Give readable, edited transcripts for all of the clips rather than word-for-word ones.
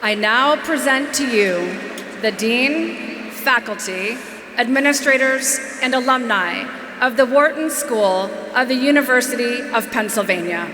I now present to you the Dean, faculty, administrators, and alumni of the Wharton School of the University of Pennsylvania.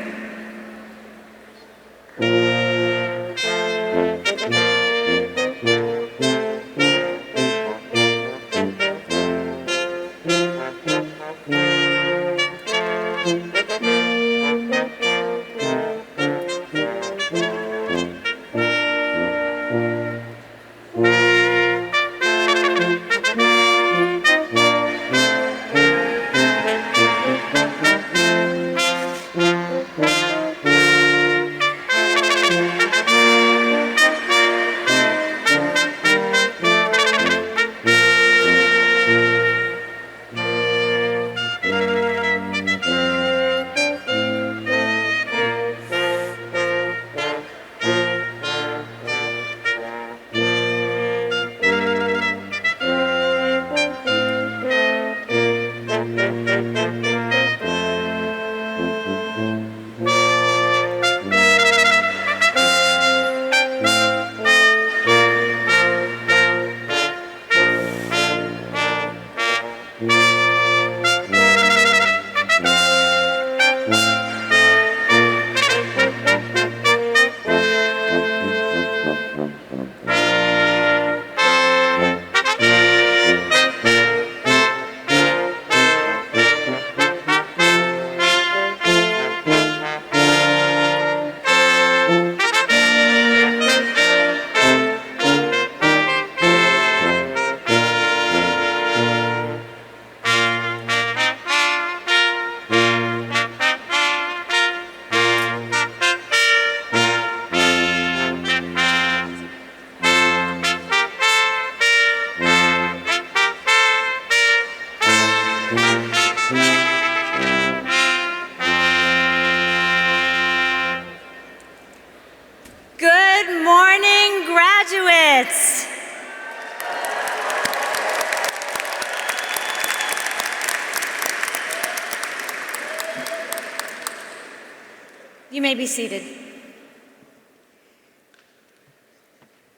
You may be seated.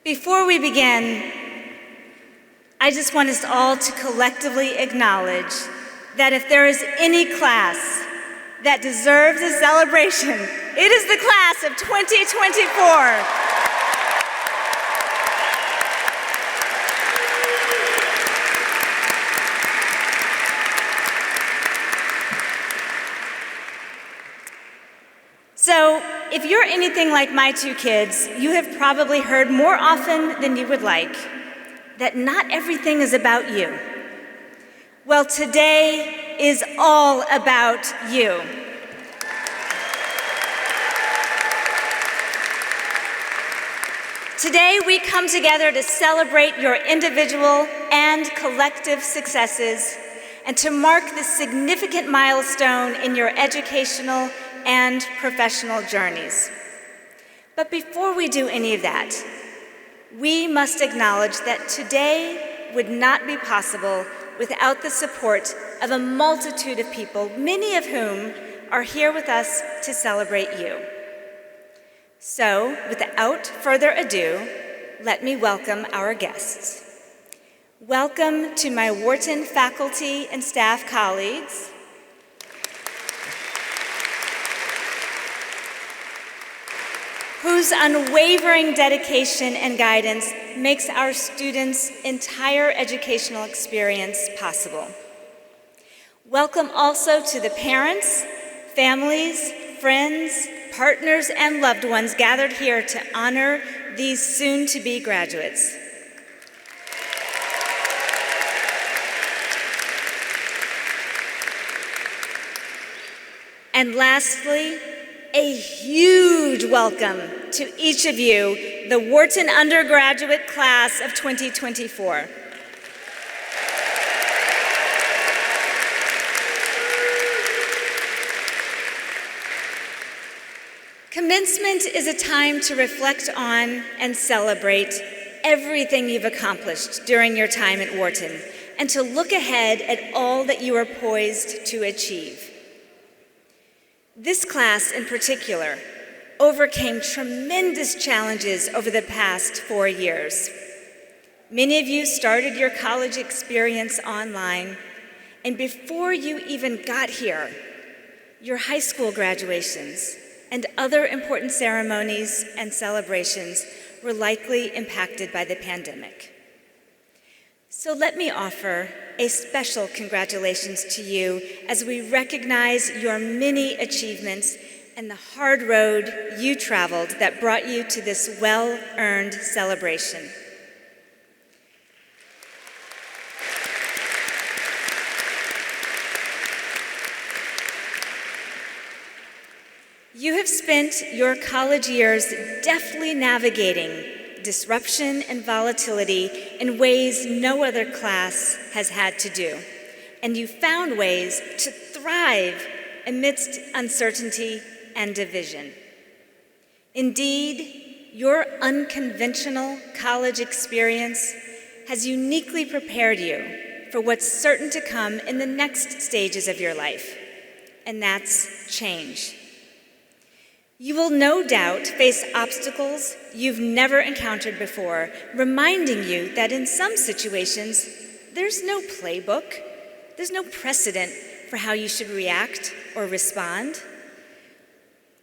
Before we begin, I just want us all to collectively acknowledge that if there is any class that deserves a celebration, it is the class of 2024. So, if you're anything like my two kids, you have probably heard more often than you would like that not everything is about you. Well, today is all about you. Today, we come together to celebrate your individual and collective successes and to mark this significant milestone in your educational and professional journeys. But before we do any of that, we must acknowledge that today would not be possible without the support of a multitude of people, many of whom are here with us to celebrate you. So, without further ado, let me welcome our guests. Welcome to my Wharton faculty and staff colleagues, whose unwavering dedication and guidance makes our students' entire educational experience possible. Welcome also to the parents, families, friends, partners, and loved ones gathered here to honor these soon-to-be graduates. And lastly, a huge welcome to each of you, the Wharton Undergraduate Class of 2024. Commencement is a time to reflect on and celebrate everything you've accomplished during your time at Wharton, and to look ahead at all that you are poised to achieve. This class in particular overcame tremendous challenges over the past 4 years. Many of you started your college experience online, and before you even got here, your high school graduations and other important ceremonies and celebrations were likely impacted by the pandemic. So let me offer a special congratulations to you as we recognize your many achievements and the hard road you traveled that brought you to this well-earned celebration. You have spent your college years deftly navigating disruption and volatility in ways no other class has had to do, and you found ways to thrive amidst uncertainty and division. Indeed, your unconventional college experience has uniquely prepared you for what's certain to come in the next stages of your life, and that's change. You will no doubt face obstacles you've never encountered before, reminding you that in some situations, there's no playbook, there's no precedent for how you should react or respond.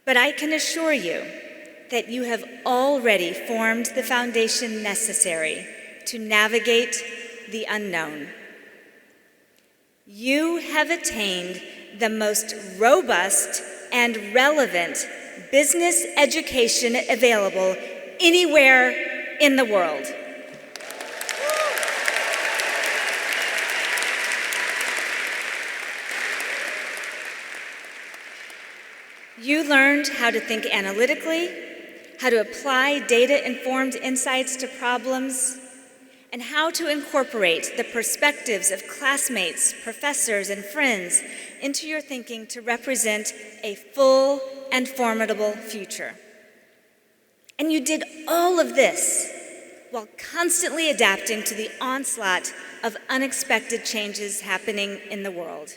But I can assure you that you have already formed the foundation necessary to navigate the unknown. You have attained the most robust and relevant business education available anywhere in the world. You learned how to think analytically, how to apply data-informed insights to problems, and how to incorporate the perspectives of classmates, professors, and friends into your thinking to represent a full and formidable future. And you did all of this while constantly adapting to the onslaught of unexpected changes happening in the world.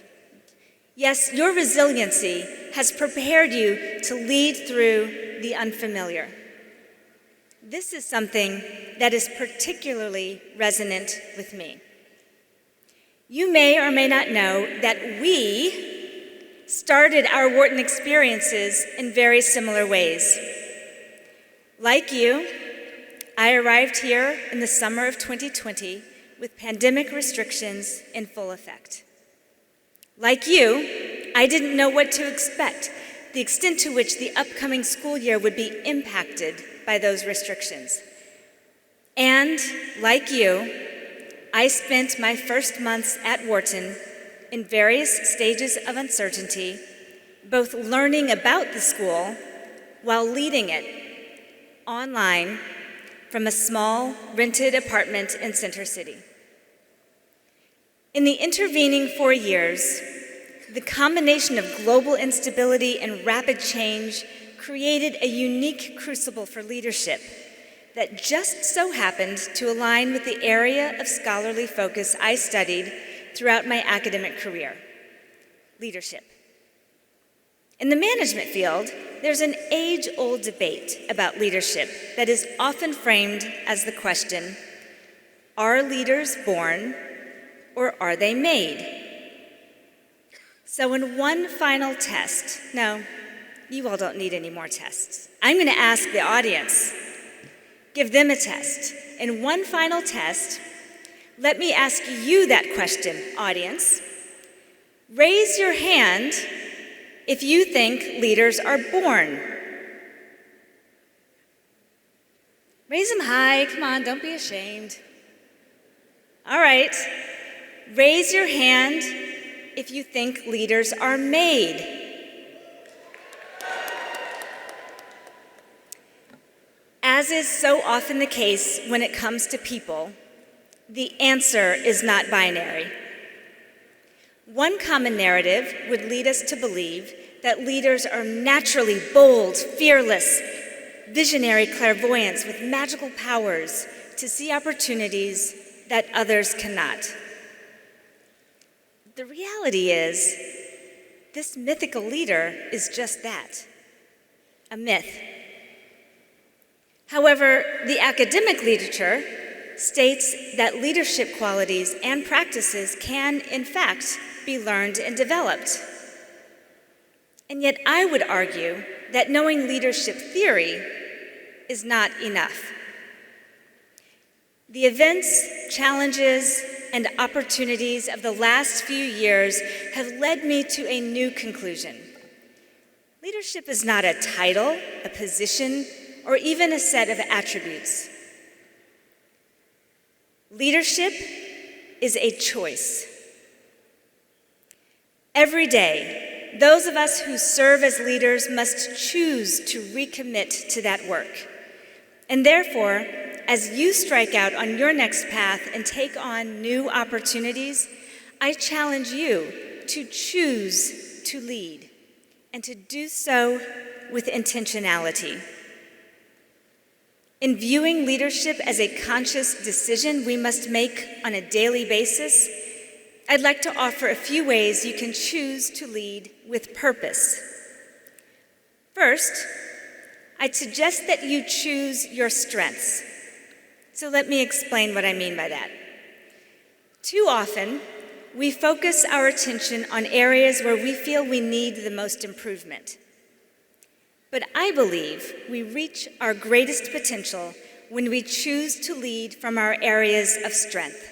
Yes, your resiliency has prepared you to lead through the unfamiliar. This is something that is particularly resonant with me. You may or may not know that we started our Wharton experiences in very similar ways. Like you, I arrived here in the summer of 2020 with pandemic restrictions in full effect. Like you, I didn't know what to expect, the extent to which the upcoming school year would be impacted by those restrictions. And like you, I spent my first months at Wharton in various stages of uncertainty, both learning about the school while leading it online from a small rented apartment in Center City. In the intervening 4 years, the combination of global instability and rapid change created a unique crucible for leadership that just so happened to align with the area of scholarly focus I studied throughout my academic career: leadership. In the management field, there's an age-old debate about leadership that is often framed as the question, are leaders born or are they made? So in one final test, no, you all don't need any more tests. I'm going to ask the audience, give them a test. In one final test, let me ask you that question, audience. Raise your hand if you think leaders are born. Raise them high, come on, don't be ashamed. All right, raise your hand if you think leaders are made. As is so often the case when it comes to people, the answer is not binary. One common narrative would lead us to believe that leaders are naturally bold, fearless, visionary clairvoyants with magical powers to see opportunities that others cannot. The reality is, this mythical leader is just that, a myth. However, the academic literature states that leadership qualities and practices can, in fact, be learned and developed. And yet I would argue that knowing leadership theory is not enough. The events, challenges, and opportunities of the last few years have led me to a new conclusion. Leadership is not a title, a position, or even a set of attributes. Leadership is a choice. Every day, those of us who serve as leaders must choose to recommit to that work. And therefore, as you strike out on your next path and take on new opportunities, I challenge you to choose to lead and to do so with intentionality. In viewing leadership as a conscious decision we must make on a daily basis, I'd like to offer a few ways you can choose to lead with purpose. First, I'd suggest that you choose your strengths. So let me explain what I mean by that. Too often, we focus our attention on areas where we feel we need the most improvement. But I believe we reach our greatest potential when we choose to lead from our areas of strength.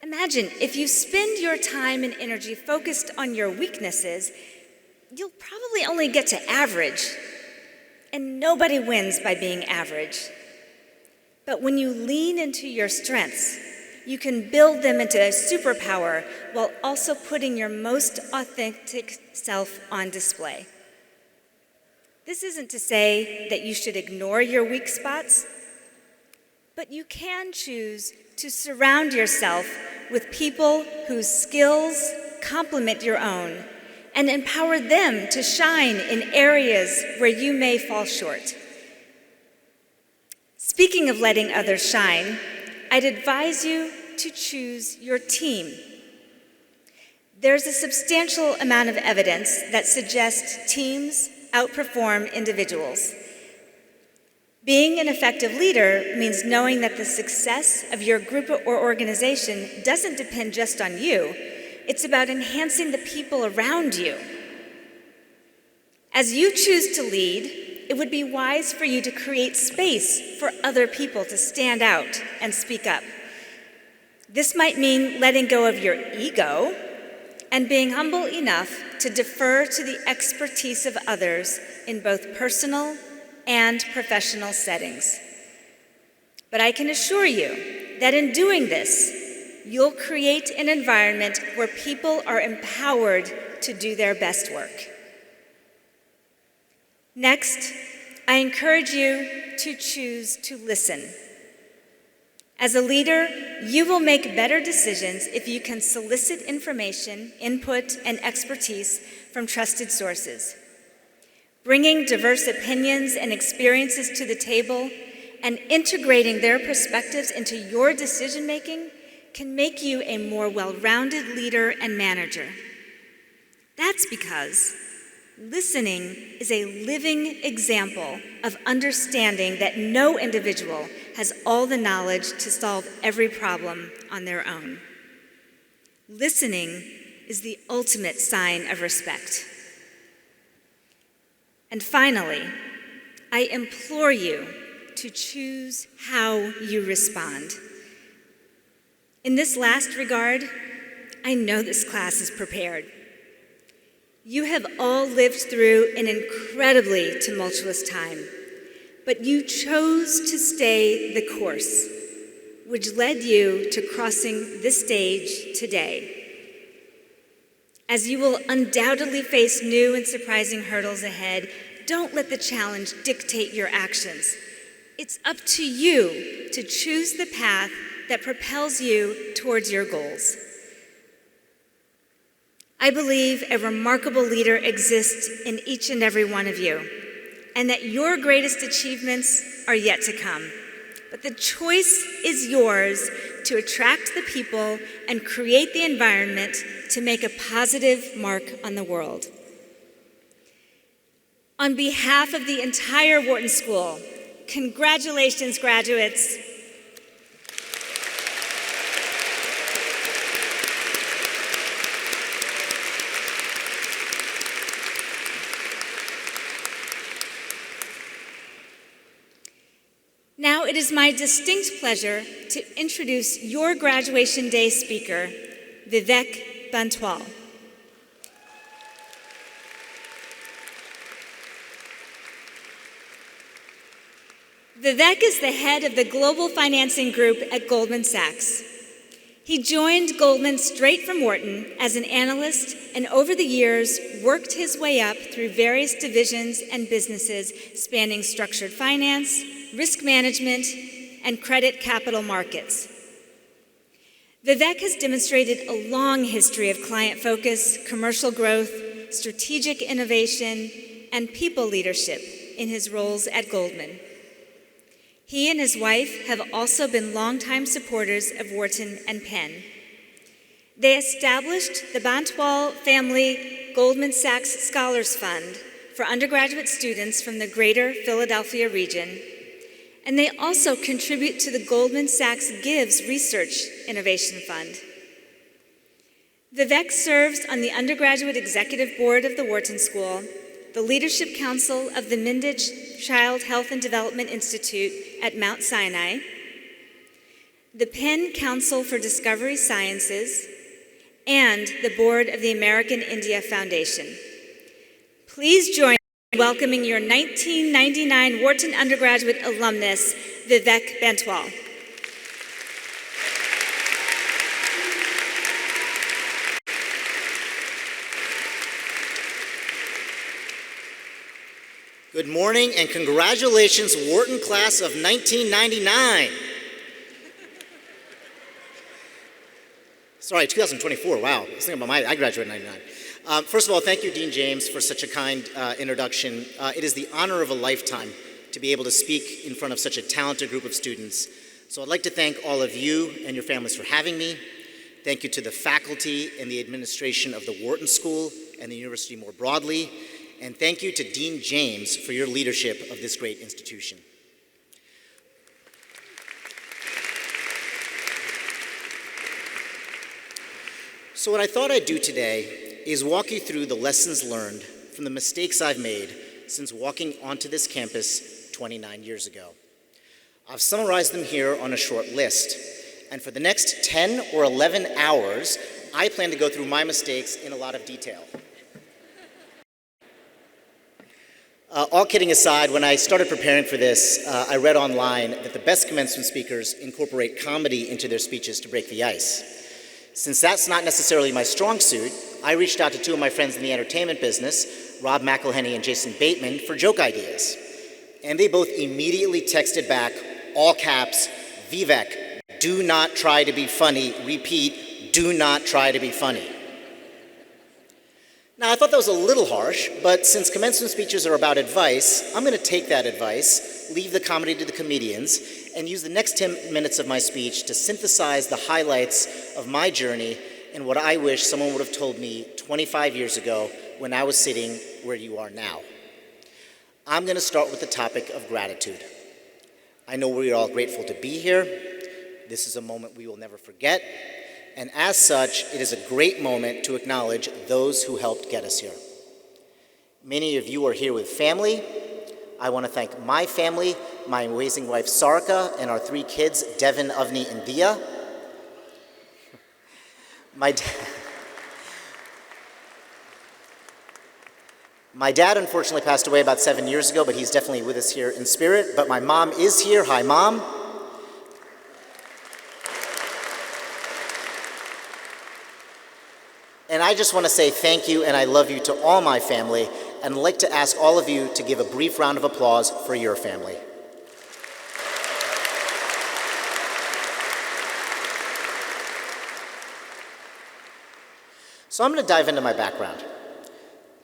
Imagine if you spend your time and energy focused on your weaknesses, you'll probably only get to average, and nobody wins by being average. But when you lean into your strengths, you can build them into a superpower while also putting your most authentic self on display. This isn't to say that you should ignore your weak spots, but you can choose to surround yourself with people whose skills complement your own and empower them to shine in areas where you may fall short. Speaking of letting others shine, I'd advise you to choose your team. There's a substantial amount of evidence that suggests teams outperform individuals. Being an effective leader means knowing that the success of your group or organization doesn't depend just on you. It's about enhancing the people around you. As you choose to lead, it would be wise for you to create space for other people to stand out and speak up. This might mean letting go of your ego and being humble enough to defer to the expertise of others in both personal and professional settings. But I can assure you that in doing this, you'll create an environment where people are empowered to do their best work. Next, I encourage you to choose to listen. As a leader, you will make better decisions if you can solicit information, input, and expertise from trusted sources. Bringing diverse opinions and experiences to the table and integrating their perspectives into your decision-making can make you a more well-rounded leader and manager. That's because listening is a living example of understanding that no individual has all the knowledge to solve every problem on their own. Listening is the ultimate sign of respect. And finally, I implore you to choose how you respond. In this last regard, I know this class is prepared. You have all lived through an incredibly tumultuous time, but you chose to stay the course, which led you to crossing this stage today. As you will undoubtedly face new and surprising hurdles ahead, don't let the challenge dictate your actions. It's up to you to choose the path that propels you towards your goals. I believe a remarkable leader exists in each and every one of you, and that your greatest achievements are yet to come. But the choice is yours to attract the people and create the environment to make a positive mark on the world. On behalf of the entire Wharton School, congratulations, graduates. Now it is my distinct pleasure to introduce your graduation day speaker, Vivek Bantwal. Vivek is the head of the Global Financing Group at Goldman Sachs. He joined Goldman straight from Wharton as an analyst and over the years worked his way up through various divisions and businesses spanning structured finance, risk management, and credit capital markets. Vivek has demonstrated a long history of client focus, commercial growth, strategic innovation, and people leadership in his roles at Goldman. He and his wife have also been longtime supporters of Wharton and Penn. They established the Bantwal Family Goldman Sachs Scholars Fund for undergraduate students from the greater Philadelphia region, and they also contribute to the Goldman Sachs Gives Research Innovation Fund. Vivek serves on the Undergraduate Executive Board of the Wharton School, the Leadership Council of the Mindich Child Health and Development Institute at Mount Sinai, the Penn Council for Discovery Sciences, and the board of the American India Foundation. Please join me in welcoming your 1999 Wharton Undergraduate alumnus, Vivek Bantwal. Good morning and congratulations, Wharton class of 1999. Sorry, 2024, wow. I was thinking about I graduated in 99. First of all, thank you, Dean James, for such a kind introduction. It is the honor of a lifetime to be able to speak in front of such a talented group of students. So I'd like to thank all of you and your families for having me. Thank you to the faculty and the administration of the Wharton School and the university more broadly. And thank you to Dean James for your leadership of this great institution. So what I thought I'd do today is walk you through the lessons learned from the mistakes I've made since walking onto this campus 29 years ago. I've summarized them here on a short list. And for the next 10 or 11 hours, I plan to go through my mistakes in a lot of detail. All kidding aside, when I started preparing for this, I read online that the best commencement speakers incorporate comedy into their speeches to break the ice. Since that's not necessarily my strong suit, I reached out to two of my friends in the entertainment business, Rob McElhenney and Jason Bateman, for joke ideas. And they both immediately texted back, all caps, Vivek, do not try to be funny. Repeat, do not try to be funny. Now, I thought that was a little harsh, but since commencement speeches are about advice, I'm going to take that advice, leave the comedy to the comedians, and use the next 10 minutes of my speech to synthesize the highlights of my journey and what I wish someone would have told me 25 years ago when I was sitting where you are now. I'm going to start with the topic of gratitude. I know we are all grateful to be here. This is a moment we will never forget. And as such, it is a great moment to acknowledge those who helped get us here. Many of you are here with family. I want to thank my family, my amazing wife Sarika, and our 3 kids, Devin, Avni, and Dia. My dad unfortunately passed away about 7 years ago, but he's definitely with us here in spirit. But my mom is here. Hi, Mom. And I just want to say thank you and I love you to all my family, and I'd like to ask all of you to give a brief round of applause for your family. So I'm going to dive into my background.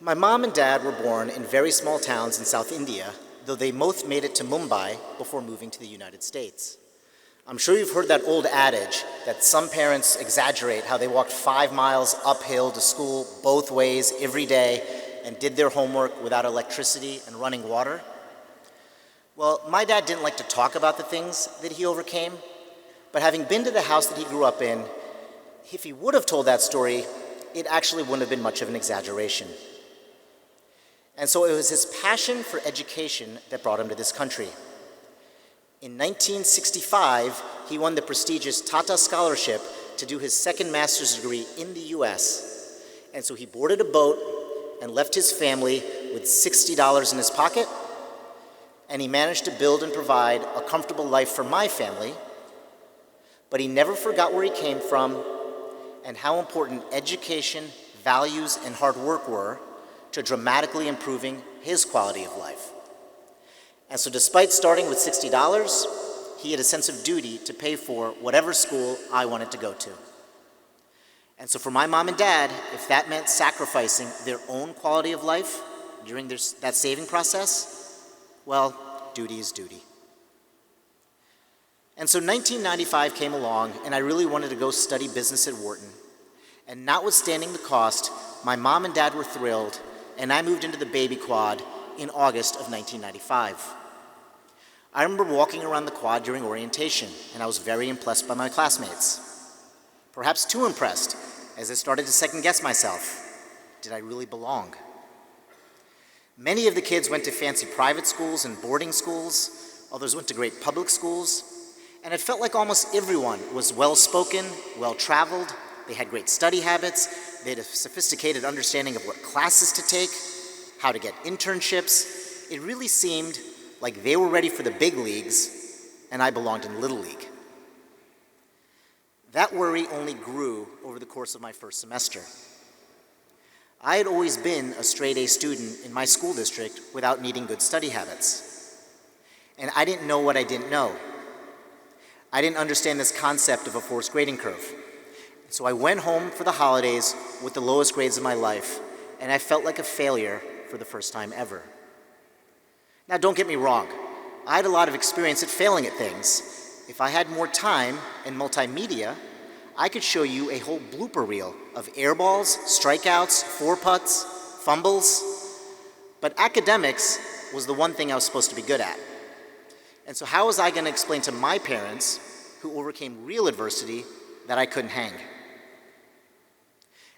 My mom and dad were born in very small towns in South India, though they both made it to Mumbai before moving to the United States. I'm sure you've heard that old adage that some parents exaggerate how they walked 5 miles uphill to school both ways every day, and did their homework without electricity and running water? Well, my dad didn't like to talk about the things that he overcame, but having been to the house that he grew up in, if he would have told that story, it actually wouldn't have been much of an exaggeration. And so it was his passion for education that brought him to this country. In 1965, he won the prestigious Tata Scholarship to do his second master's degree in the US. And so he boarded a boat and left his family with $60 in his pocket, and he managed to build and provide a comfortable life for my family, but he never forgot where he came from and how important education, values, and hard work were to dramatically improving his quality of life. And so despite starting with $60, he had a sense of duty to pay for whatever school I wanted to go to. And so for my mom and dad, if that meant sacrificing their own quality of life during that saving process, well, duty is duty. And so 1995 came along, and I really wanted to go study business at Wharton. And notwithstanding the cost, my mom and dad were thrilled, and I moved into the baby quad in August of 1995. I remember walking around the quad during orientation, and I was very impressed by my classmates. Perhaps too impressed, as I started to second-guess myself. Did I really belong? Many of the kids went to fancy private schools and boarding schools. Others went to great public schools. And it felt like almost everyone was well-spoken, well-traveled. They had great study habits. They had a sophisticated understanding of what classes to take, how to get internships. It really seemed like they were ready for the big leagues, and I belonged in Little League. That worry only grew over the course of my first semester. I had always been a straight-A student in my school district without needing good study habits. And I didn't know what I didn't know. I didn't understand this concept of a forced grading curve. So I went home for the holidays with the lowest grades of my life, and I felt like a failure for the first time ever. Now, don't get me wrong. I had a lot of experience at failing at things. If I had more time and multimedia, I could show you a whole blooper reel of airballs, strikeouts, four putts, fumbles. But academics was the one thing I was supposed to be good at. And so how was I going to explain to my parents, who overcame real adversity, that I couldn't hang?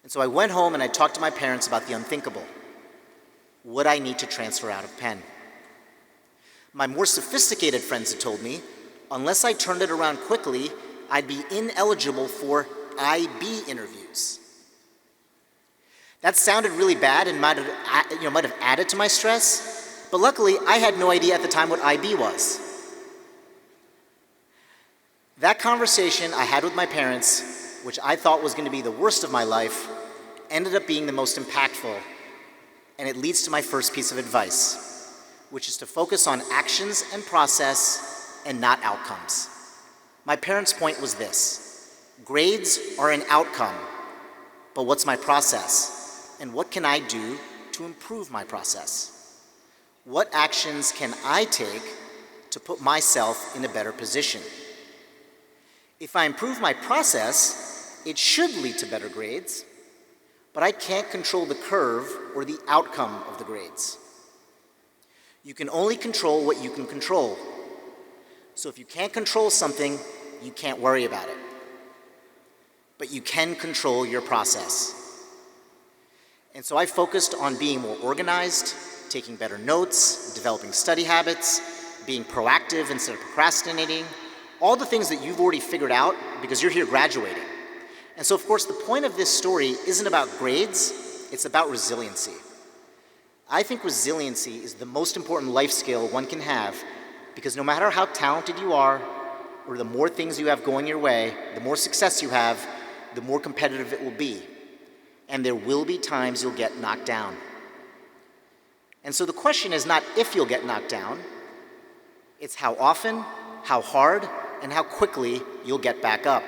And so I went home and I talked to my parents about the unthinkable. Would I need to transfer out of Penn? My more sophisticated friends had told me, unless I turned it around quickly, I'd be ineligible for IB interviews. That sounded really bad and might have added to my stress, but luckily I had no idea at the time what IB was. That conversation I had with my parents, which I thought was going to be the worst of my life, ended up being the most impactful, and it leads to my first piece of advice, which is to focus on actions and process and not outcomes. My parents' point was this: grades are an outcome, but what's my process? And what can I do to improve my process? What actions can I take to put myself in a better position? If I improve my process, it should lead to better grades, but I can't control the curve or the outcome of the grades. You can only control what you can control. So if you can't control something, you can't worry about it. But you can control your process. And so I focused on being more organized, taking better notes, developing study habits, being proactive instead of procrastinating, all the things that you've already figured out because you're here graduating. And so, of course, the point of this story isn't about grades, it's about resiliency. I think resiliency is the most important life skill one can have, because no matter how talented you are, or the more things you have going your way, the more success you have, the more competitive it will be. And there will be times you'll get knocked down. And so the question is not if you'll get knocked down, it's how often, how hard, and how quickly you'll get back up.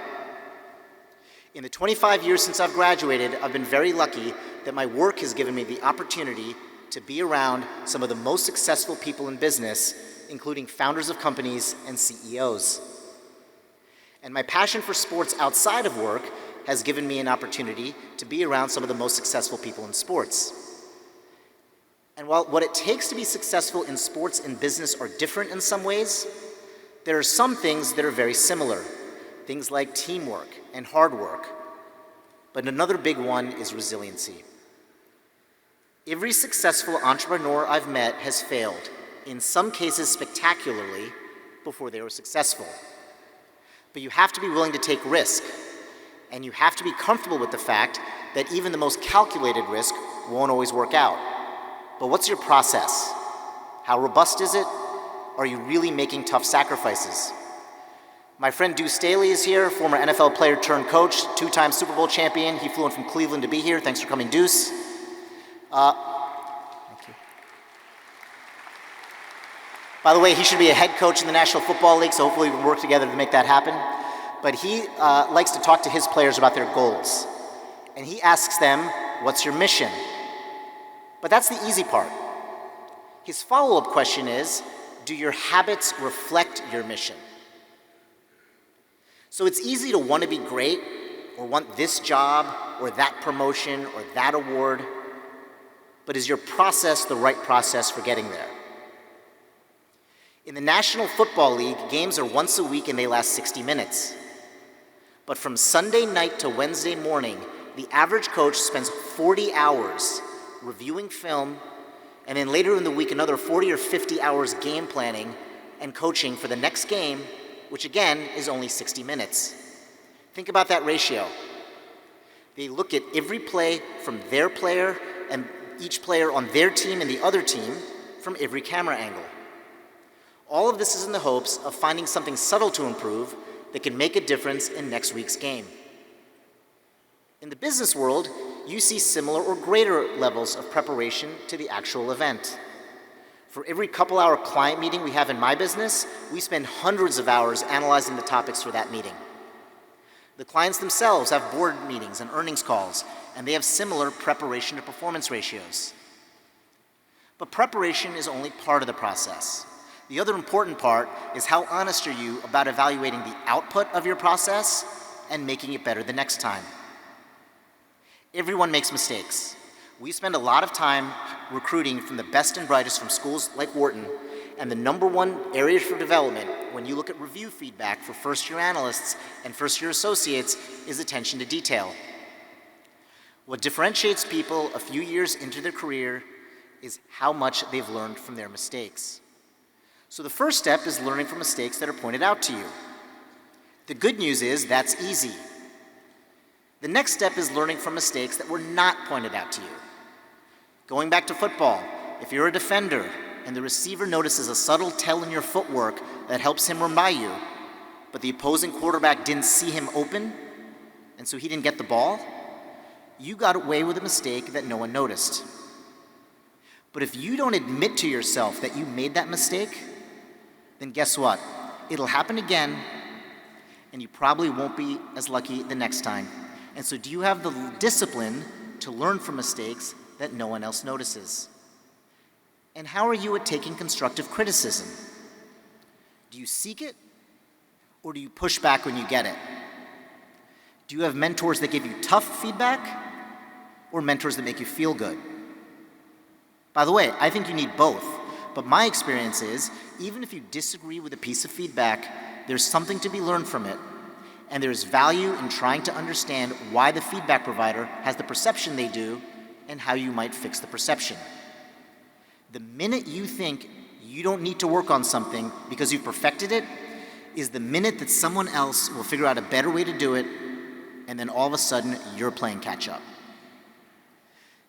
In the 25 years since I've graduated, I've been very lucky that my work has given me the opportunity to be around some of the most successful people in business, including founders of companies and CEOs. And my passion for sports outside of work has given me an opportunity to be around some of the most successful people in sports. And while what it takes to be successful in sports and business are different in some ways, there are some things that are very similar. Things like teamwork and hard work. But another big one is resiliency. Every successful entrepreneur I've met has failed, in some cases spectacularly, before they were successful. But you have to be willing to take risk, and you have to be comfortable with the fact that even the most calculated risk won't always work out. But what's your process? How robust is it? Are you really making tough sacrifices? My friend Deuce Staley is here, former NFL player turned coach, two-time Super Bowl champion. He flew in from Cleveland to be here. Thanks for coming, Deuce. Thank you. By the way, he should be a head coach in the National Football League, so hopefully we can work together to make that happen. But he likes to talk to his players about their goals. And he asks them, what's your mission? But that's the easy part. His follow-up question is, do your habits reflect your mission? So it's easy to want to be great, or want this job, or that promotion, or that award, but is your process the right process for getting there? In the National Football League, games are once a week and they last 60 minutes. But from Sunday night to Wednesday morning, the average coach spends 40 hours reviewing film, and then later in the week another 40 or 50 hours game planning and coaching for the next game, which again is only 60 minutes. Think about that ratio. They look at every play from their player and each player on their team and the other team from every camera angle. All of this is in the hopes of finding something subtle to improve that can make a difference in next week's game. In the business world, you see similar or greater levels of preparation to the actual event. For every couple-hour client meeting we have in my business, we spend hundreds of hours analyzing the topics for that meeting. The clients themselves have board meetings and earnings calls, and they have similar preparation to performance ratios. But preparation is only part of the process. The other important part is how honest are you about evaluating the output of your process and making it better the next time. Everyone makes mistakes. We spend a lot of time recruiting from the best and brightest from schools like Wharton, and the number one area for development when you look at review feedback for first-year analysts and first-year associates is attention to detail. What differentiates people a few years into their career is how much they've learned from their mistakes. So the first step is learning from mistakes that are pointed out to you. The good news is that's easy. The next step is learning from mistakes that were not pointed out to you. Going back to football, if you're a defender and the receiver notices a subtle tell in your footwork that helps him run by you, but the opposing quarterback didn't see him open, and so he didn't get the ball, you got away with a mistake that no one noticed. But if you don't admit to yourself that you made that mistake, then guess what? It'll happen again, and you probably won't be as lucky the next time. And so do you have the discipline to learn from mistakes that no one else notices? And how are you at taking constructive criticism? Do you seek it, or do you push back when you get it? Do you have mentors that give you tough feedback, or mentors that make you feel good? By the way, I think you need both, but my experience is, even if you disagree with a piece of feedback, there's something to be learned from it, and there's value in trying to understand why the feedback provider has the perception they do and how you might fix the perception. The minute you think you don't need to work on something because you've perfected it is the minute that someone else will figure out a better way to do it, and then all of a sudden you're playing catch up.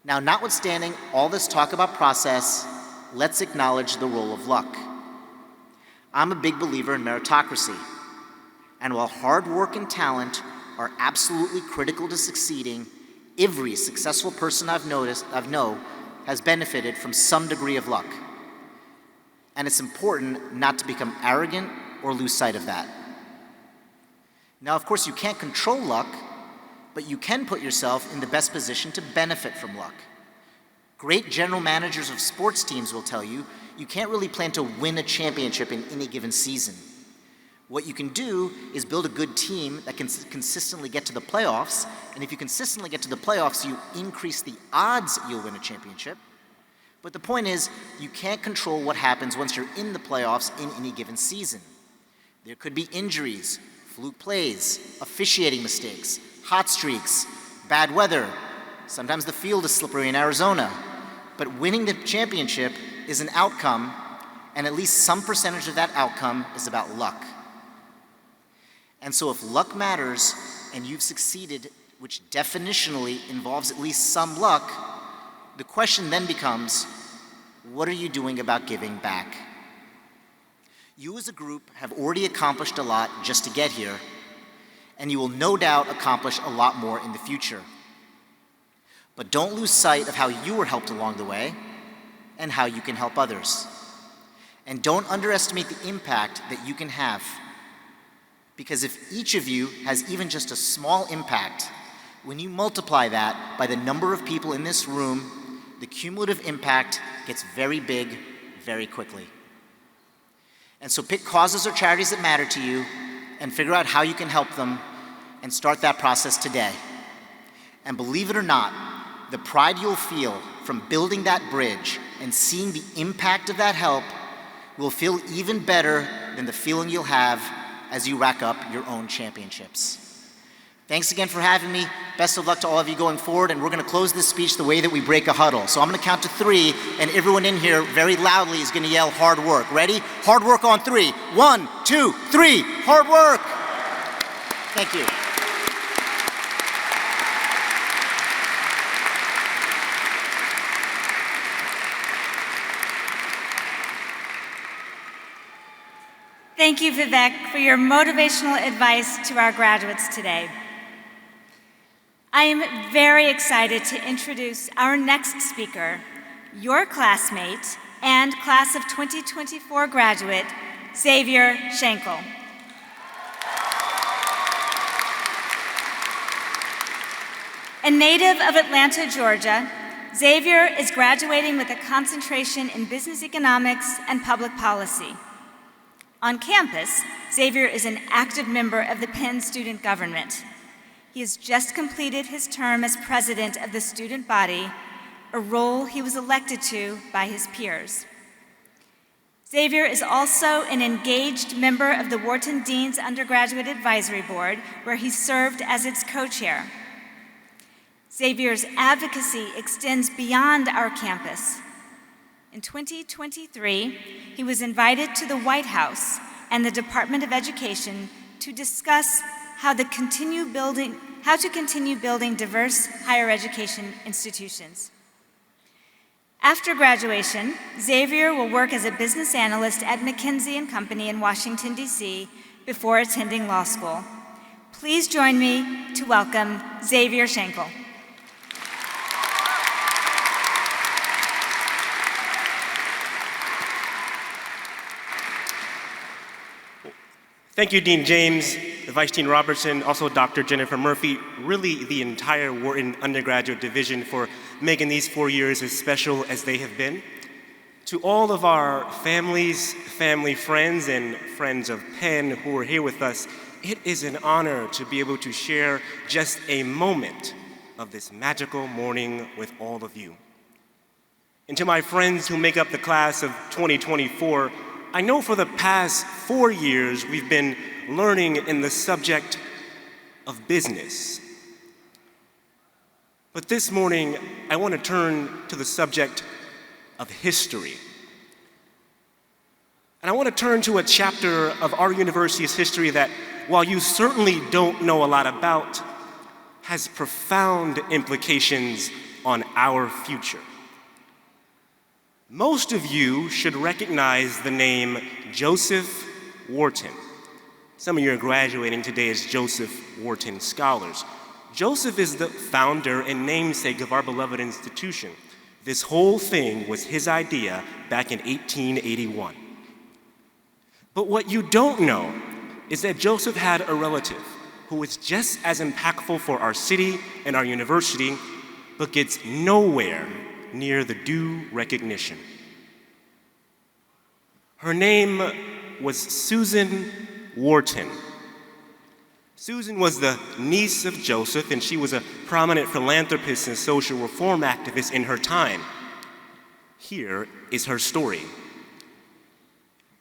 Now, notwithstanding all this talk about process, let's acknowledge the role of luck. I'm a big believer in meritocracy. And while hard work and talent are absolutely critical to succeeding, every successful person I've known has benefited from some degree of luck. And it's important not to become arrogant or lose sight of that. Now, of course, you can't control luck, but you can put yourself in the best position to benefit from luck. Great general managers of sports teams will tell you, you can't really plan to win a championship in any given season. What you can do is build a good team that can consistently get to the playoffs, and if you consistently get to the playoffs, you increase the odds you'll win a championship. But the point is, you can't control what happens once you're in the playoffs in any given season. There could be injuries, fluke plays, officiating mistakes, hot streaks, bad weather. Sometimes the field is slippery in Arizona. But winning the championship is an outcome, and at least some percentage of that outcome is about luck. And so if luck matters and you've succeeded, which definitionally involves at least some luck, the question then becomes, what are you doing about giving back? You as a group have already accomplished a lot just to get here, and you will no doubt accomplish a lot more in the future. But don't lose sight of how you were helped along the way and how you can help others. And don't underestimate the impact that you can have. Because if each of you has even just a small impact, when you multiply that by the number of people in this room, the cumulative impact gets very big very quickly. And so pick causes or charities that matter to you and figure out how you can help them and start that process today. And believe it or not, the pride you'll feel from building that bridge and seeing the impact of that help will feel even better than the feeling you'll have as you rack up your own championships. Thanks again for having me. Best of luck to all of you going forward, and we're going to close this speech the way that we break a huddle. So I'm going to count to 3, and everyone in here very loudly is going to yell hard work. Ready? Hard work on 3. 1, 2, 3. Hard work! Thank you. Thank you, Vivek, for your motivational advice to our graduates today. I am very excited to introduce our next speaker, your classmate and class of 2024 graduate, Xavier Shankle. A native of Atlanta, Georgia, Xavier is graduating with a concentration in business economics and public policy. On campus, Xavier is an active member of the Penn student government. He has just completed his term as president of the student body, a role he was elected to by his peers. Xavier is also an engaged member of the Wharton Dean's Undergraduate Advisory Board, where he served as its co-chair. Xavier's advocacy extends beyond our campus. In 2023, he was invited to the White House and the Department of Education to discuss how to continue building diverse higher education institutions. After graduation, Xavier will work as a business analyst at McKinsey & Company in Washington, D.C. before attending law school. Please join me to welcome Xavier Shankle. Thank you, Dean James, the Vice Dean Robertson, also Dr. Jennifer Murphy, really the entire Wharton Undergraduate Division for making these 4 years as special as they have been. To all of our families, family friends, and friends of Penn who are here with us, it is an honor to be able to share just a moment of this magical morning with all of you. And to my friends who make up the class of 2024, I know for the past 4 years we've been learning in the subject of business. But this morning, I want to turn to the subject of history. And I want to turn to a chapter of our university's history that, while you certainly don't know a lot about, has profound implications on our future. Most of you should recognize the name Joseph Wharton. Some of you are graduating today as Joseph Wharton Scholars. Joseph is the founder and namesake of our beloved institution. This whole thing was his idea back in 1881. But what you don't know is that Joseph had a relative who was just as impactful for our city and our university, but gets nowhere near the due recognition. Her name was Susan Wharton. Susan was the niece of Joseph, and she was a prominent philanthropist and social reform activist in her time. Here is her story.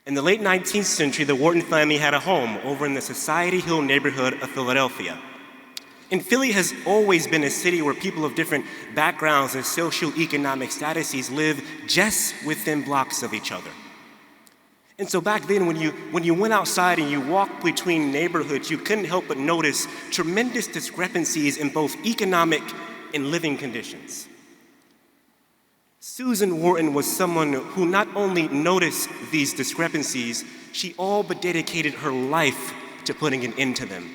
In the late 19th century, the Wharton family had a home over in the Society Hill neighborhood of Philadelphia. And Philly has always been a city where people of different backgrounds and socioeconomic statuses live just within blocks of each other. And so back then, when you went outside and you walked between neighborhoods, you couldn't help but notice tremendous discrepancies in both economic and living conditions. Susan Wharton was someone who not only noticed these discrepancies, she all but dedicated her life to putting an end to them.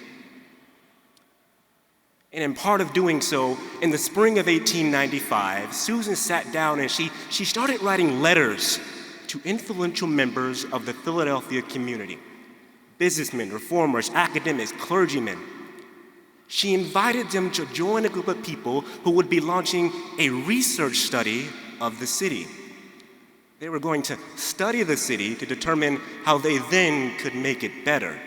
And in part of doing so, in the spring of 1895, Susan sat down and she started writing letters to influential members of the Philadelphia community, businessmen, reformers, academics, clergymen. She invited them to join a group of people who would be launching a research study of the city. They were going to study the city to determine how they then could make it better.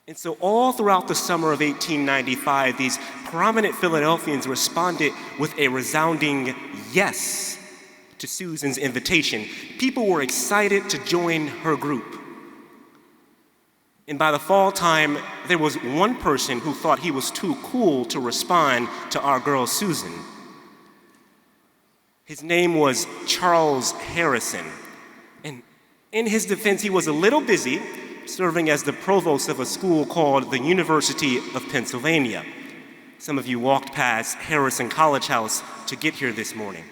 And so all throughout the summer of 1895, these prominent Philadelphians responded with a resounding yes to Susan's invitation. People were excited to join her group. And by the fall time, there was one person who thought he was too cool to respond to our girl Susan. His name was Charles Harrison. And in his defense, he was a little busy serving as the provost of a school called the University of Pennsylvania. Some of you walked past Harrison College House to get here this morning.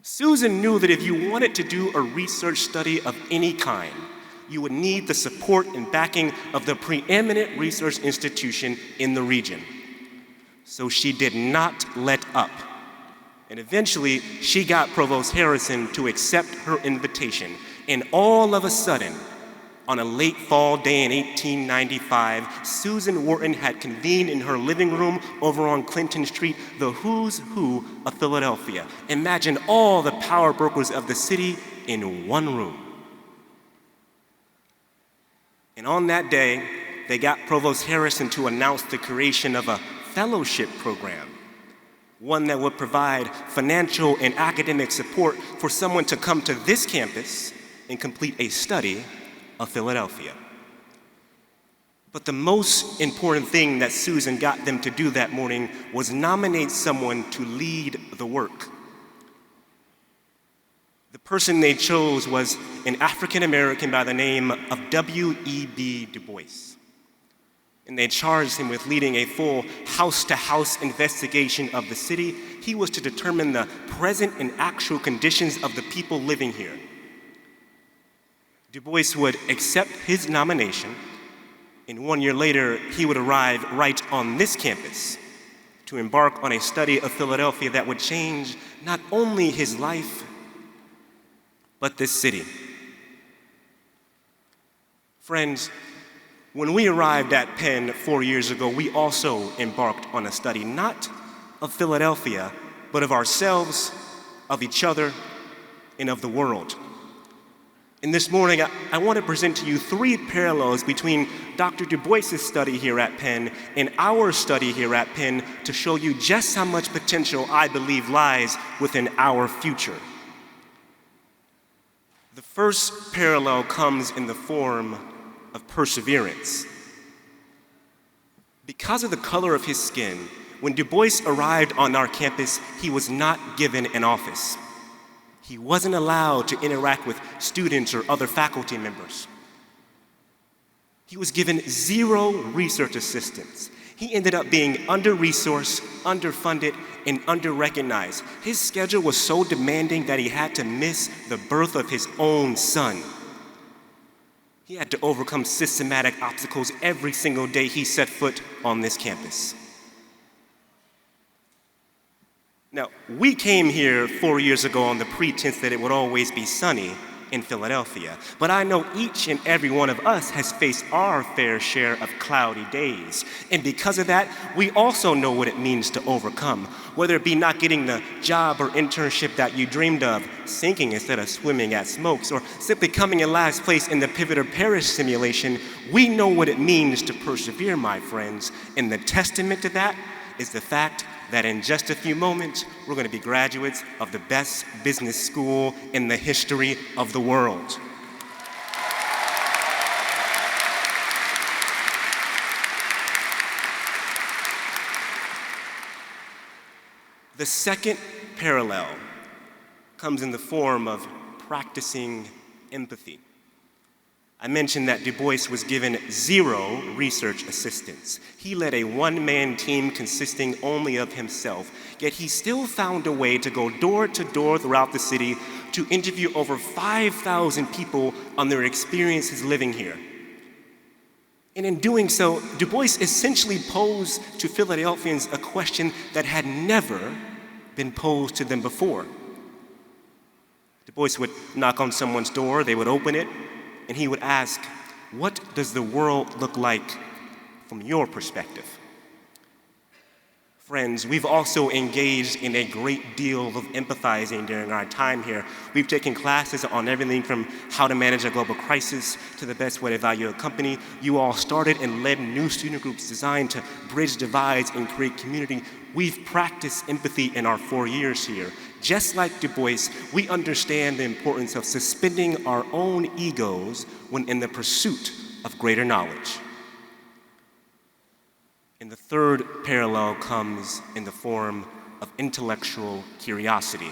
Susan knew that if you wanted to do a research study of any kind, you would need the support and backing of the preeminent research institution in the region. So she did not let up. And eventually, she got Provost Harrison to accept her invitation. And all of a sudden, on a late fall day in 1895, Susan Wharton had convened in her living room over on Clinton Street the who's who of Philadelphia. Imagine all the power brokers of the city in one room. And on that day, they got Provost Harrison to announce the creation of a fellowship program, one that would provide financial and academic support for someone to come to this campus and complete a study of Philadelphia. But the most important thing that Susan got them to do that morning was nominate someone to lead the work. The person they chose was an African American by the name of W.E.B. Du Bois. And they charged him with leading a full house-to-house investigation of the city. He was to determine the present and actual conditions of the people living here. Du Bois would accept his nomination, and 1 year later, he would arrive right on this campus to embark on a study of Philadelphia that would change not only his life, but this city. Friends, when we arrived at Penn 4 years ago, we also embarked on a study, not of Philadelphia, but of ourselves, of each other, and of the world. And this morning, I want to present to you three parallels between Dr. Du Bois' study here at Penn and our study here at Penn to show you just how much potential I believe lies within our future. The first parallel comes in the form of perseverance. Because of the color of his skin, when Du Bois arrived on our campus, he was not given an office. He wasn't allowed to interact with students or other faculty members. He was given 0 research assistance. He ended up being under-resourced, underfunded, and under-recognized. His schedule was so demanding that he had to miss the birth of his own son. He had to overcome systematic obstacles every single day he set foot on this campus. Now, we came here 4 years ago on the pretense that it would always be sunny in Philadelphia, but I know each and every one of us has faced our fair share of cloudy days. And because of that, we also know what it means to overcome, whether it be not getting the job or internship that you dreamed of, sinking instead of swimming at Smokes, or simply coming in last place in the Pivot or Perish simulation. We know what it means to persevere, my friends, and the testament to that is the fact that in just a few moments, we're going to be graduates of the best business school in the history of the world. The second parallel comes in the form of practicing empathy. I mentioned that Du Bois was given 0 research assistants. He led a one-man team consisting only of himself, yet he still found a way to go door to door throughout the city to interview over 5,000 people on their experiences living here. And in doing so, Du Bois essentially posed to Philadelphians a question that had never been posed to them before. Du Bois would knock on someone's door, they would open it, and he would ask, "What does the world look like from your perspective?" Friends, we've also engaged in a great deal of empathizing during our time here. We've taken classes on everything from how to manage a global crisis to the best way to value a company. You all started and led new student groups designed to bridge divides and create community. We've practiced empathy in our 4 years here. Just like Du Bois, we understand the importance of suspending our own egos when in the pursuit of greater knowledge. And the third parallel comes in the form of intellectual curiosity.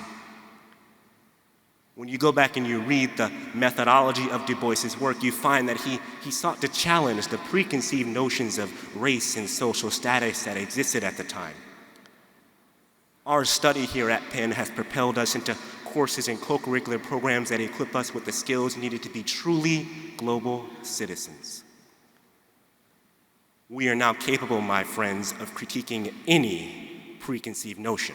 When you go back and you read the methodology of Du Bois's work, you find that he sought to challenge the preconceived notions of race and social status that existed at the time. Our study here at Penn has propelled us into courses and co-curricular programs that equip us with the skills needed to be truly global citizens. We are now capable, my friends, of critiquing any preconceived notion.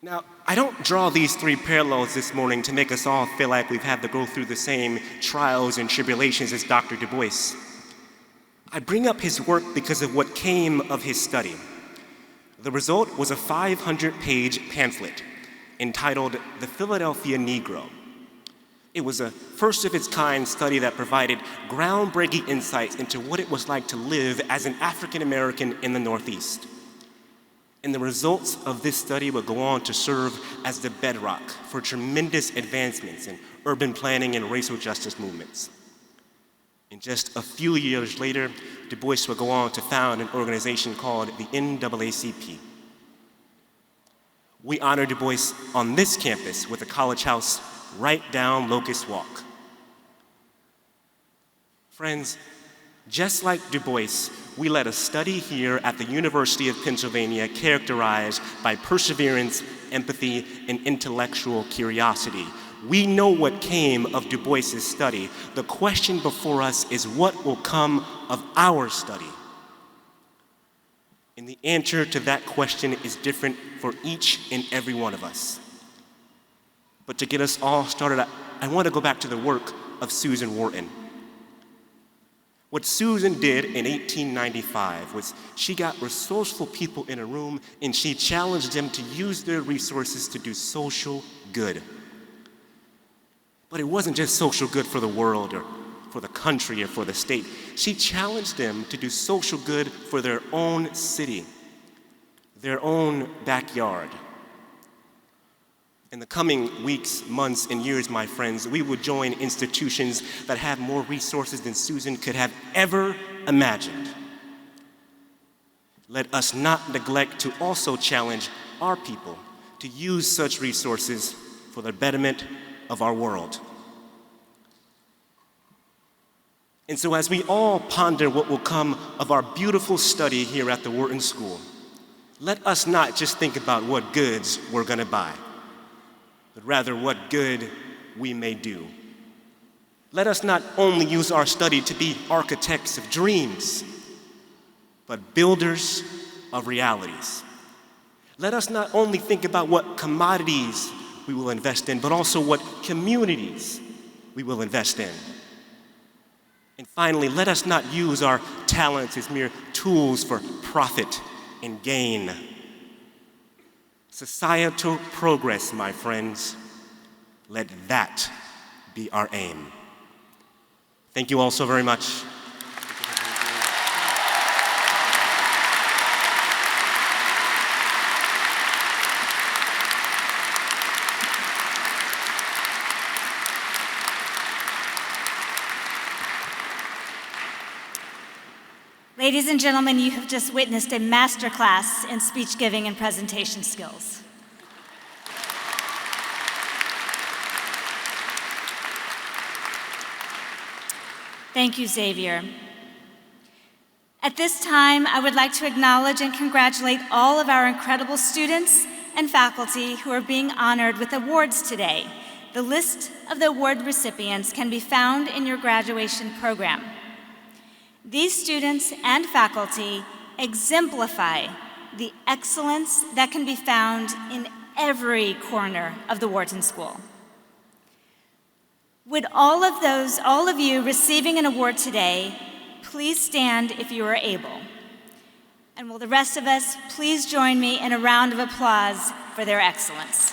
Now, I don't draw these 3 parallels this morning to make us all feel like we've had to go through the same trials and tribulations as Dr. Du Bois. I bring up his work because of what came of his study. The result was a 500-page pamphlet entitled The Philadelphia Negro. It was a first-of-its-kind study that provided groundbreaking insights into what it was like to live as an African American in the Northeast. And the results of this study would go on to serve as the bedrock for tremendous advancements in urban planning and racial justice movements. And just a few years later, Du Bois would go on to found an organization called the NAACP. We honor Du Bois on this campus with a college house right down Locust Walk. Friends, just like Du Bois, we led a study here at the University of Pennsylvania characterized by perseverance, empathy, and intellectual curiosity. We know what came of Du Bois's study. The question before us is what will come of our study? And the answer to that question is different for each and every one of us. But to get us all started, I want to go back to the work of Susan Wharton. What Susan did in 1895 was she got resourceful people in a room and she challenged them to use their resources to do social good. But it wasn't just social good for the world or for the country or for the state. She challenged them to do social good for their own city, their own backyard. In the coming weeks, months, and years, my friends, we would join institutions that have more resources than Susan could have ever imagined. Let us not neglect to also challenge our people to use such resources for the betterment of our world. And so as we all ponder what will come of our beautiful study here at the Wharton School, let us not just think about what goods we're going to buy, but rather what good we may do. Let us not only use our study to be architects of dreams, but builders of realities. Let us not only think about what commodities we will invest in, but also what communities we will invest in. And finally, let us not use our talents as mere tools for profit and gain. Societal progress, my friends, let that be our aim. Thank you all so very much. Ladies and gentlemen, you have just witnessed a masterclass in speech giving and presentation skills. Thank you, Xavier. At this time, I would like to acknowledge and congratulate all of our incredible students and faculty who are being honored with awards today. The list of the award recipients can be found in your graduation program. These students and faculty exemplify the excellence that can be found in every corner of the Wharton School. Would all of you receiving an award today, please stand if you are able. And will the rest of us please join me in a round of applause for their excellence.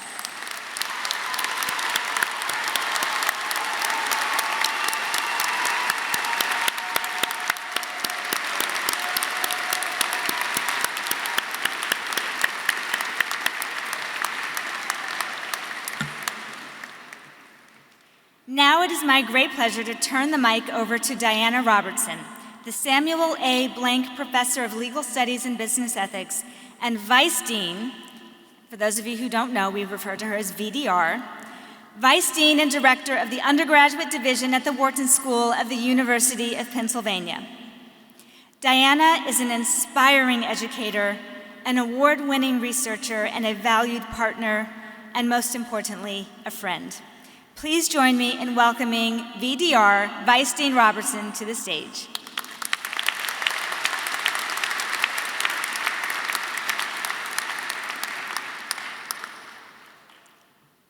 Now it is my great pleasure to turn the mic over to Diana Robertson, the Samuel A. Blank Professor of Legal Studies and Business Ethics and Vice Dean, for those of you who don't know, we refer to her as VDR, Vice Dean and Director of the Undergraduate Division at the Wharton School of the University of Pennsylvania. Diana is an inspiring educator, an award-winning researcher, and a valued partner, and most importantly, a friend. Please join me in welcoming VDR, Vice Dean Robertson, to the stage.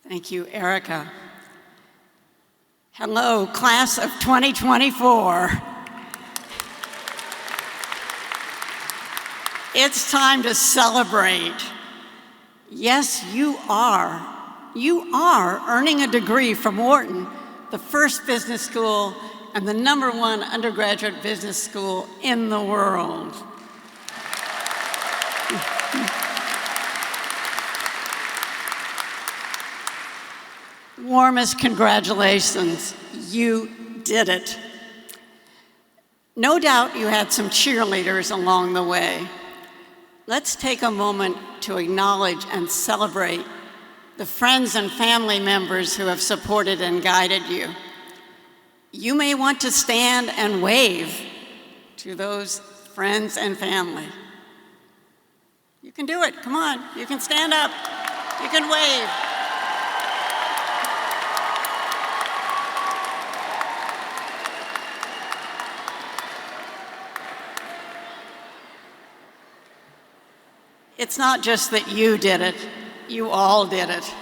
Thank you, Erika. Hello, class of 2024. It's time to celebrate. Yes, you are. You are earning a degree from Wharton, the first business school and the #1 undergraduate business school in the world. Warmest congratulations, you did it. No doubt you had some cheerleaders along the way. Let's take a moment to acknowledge and celebrate the friends and family members who have supported and guided you. You may want to stand and wave to those friends and family. You can do it, come on, you can stand up, you can wave. It's not just that you did it, you all did it.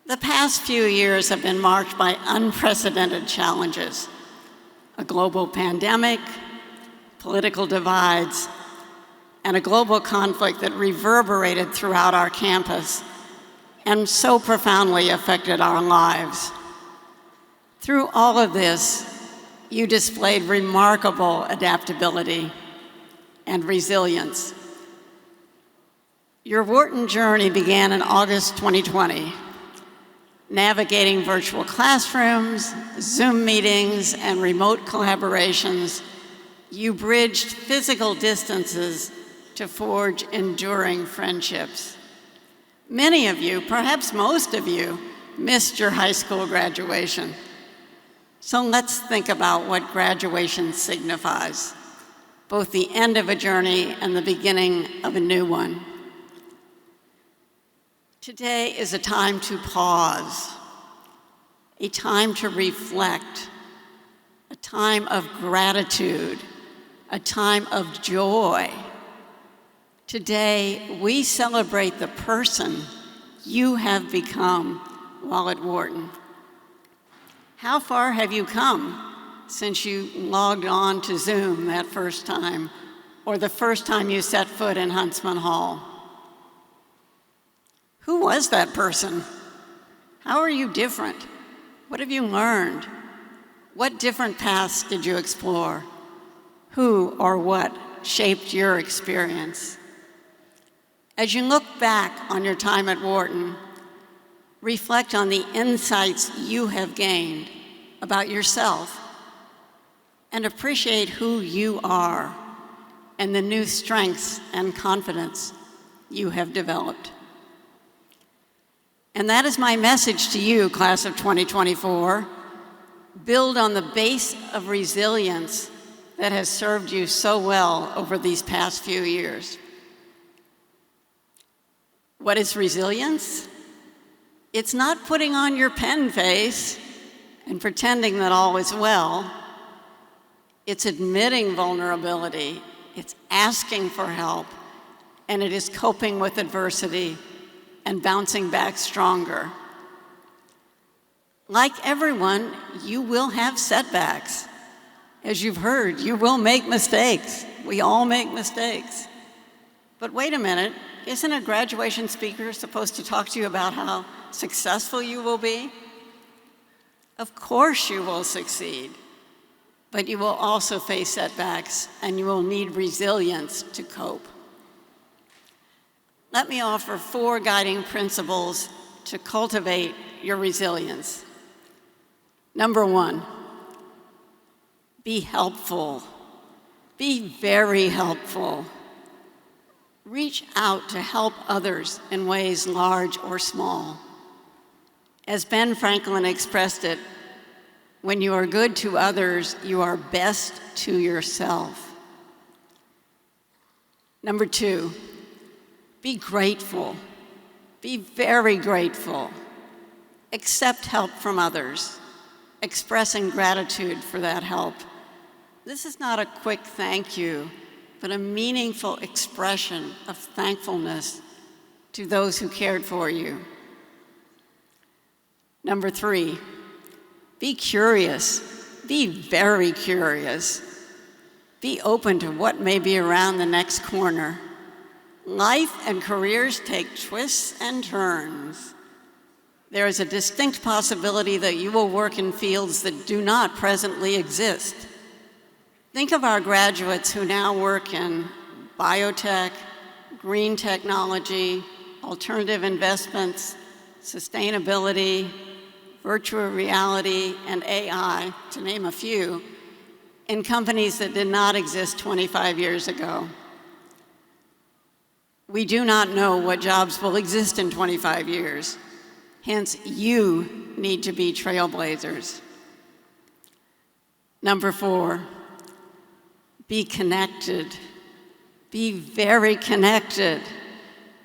The past few years have been marked by unprecedented challenges: a global pandemic, political divides, and a global conflict that reverberated throughout our campus and so profoundly affected our lives. Through all of this, you displayed remarkable adaptability and resilience. Your Wharton journey began in August 2020. Navigating virtual classrooms, Zoom meetings, and remote collaborations, you bridged physical distances to forge enduring friendships. Many of you, perhaps most of you, missed your high school graduation. So let's think about what graduation signifies, both the end of a journey and the beginning of a new one. Today is a time to pause, a time to reflect, a time of gratitude, a time of joy. Today, we celebrate the person you have become while at Wharton. How far have you come since you logged on to Zoom that first time, or the first time you set foot in Huntsman Hall? Who was that person? How are you different? What have you learned? What different paths did you explore? Who or what shaped your experience? As you look back on your time at Wharton, reflect on the insights you have gained about yourself, and appreciate who you are and the new strengths and confidence you have developed. And that is my message to you, class of 2024. Build on the base of resilience that has served you so well over these past few years. What is resilience? It's not putting on your pen face and pretending that all is well. It's admitting vulnerability, it's asking for help, and it is coping with adversity and bouncing back stronger. Like everyone, you will have setbacks. As you've heard, you will make mistakes. We all make mistakes. But wait a minute, isn't a graduation speaker supposed to talk to you about how successful you will be? Of course you will succeed, but you will also face setbacks and you will need resilience to cope. Let me offer 4 guiding principles to cultivate your resilience. Number 1, be helpful. Be very helpful. Reach out to help others in ways large or small. As Ben Franklin expressed it, when you are good to others, you are best to yourself. Number 2, be grateful. Be very grateful. Accept help from others, expressing gratitude for that help. This is not a quick thank you, but a meaningful expression of thankfulness to those who cared for you. Number 3, be curious. Be very curious. Be open to what may be around the next corner. Life and careers take twists and turns. There is a distinct possibility that you will work in fields that do not presently exist. Think of our graduates who now work in biotech, green technology, alternative investments, sustainability, virtual reality, and AI, to name a few, in companies that did not exist 25 years ago. We do not know what jobs will exist in 25 years. Hence, you need to be trailblazers. Number 4, be connected. Be very connected.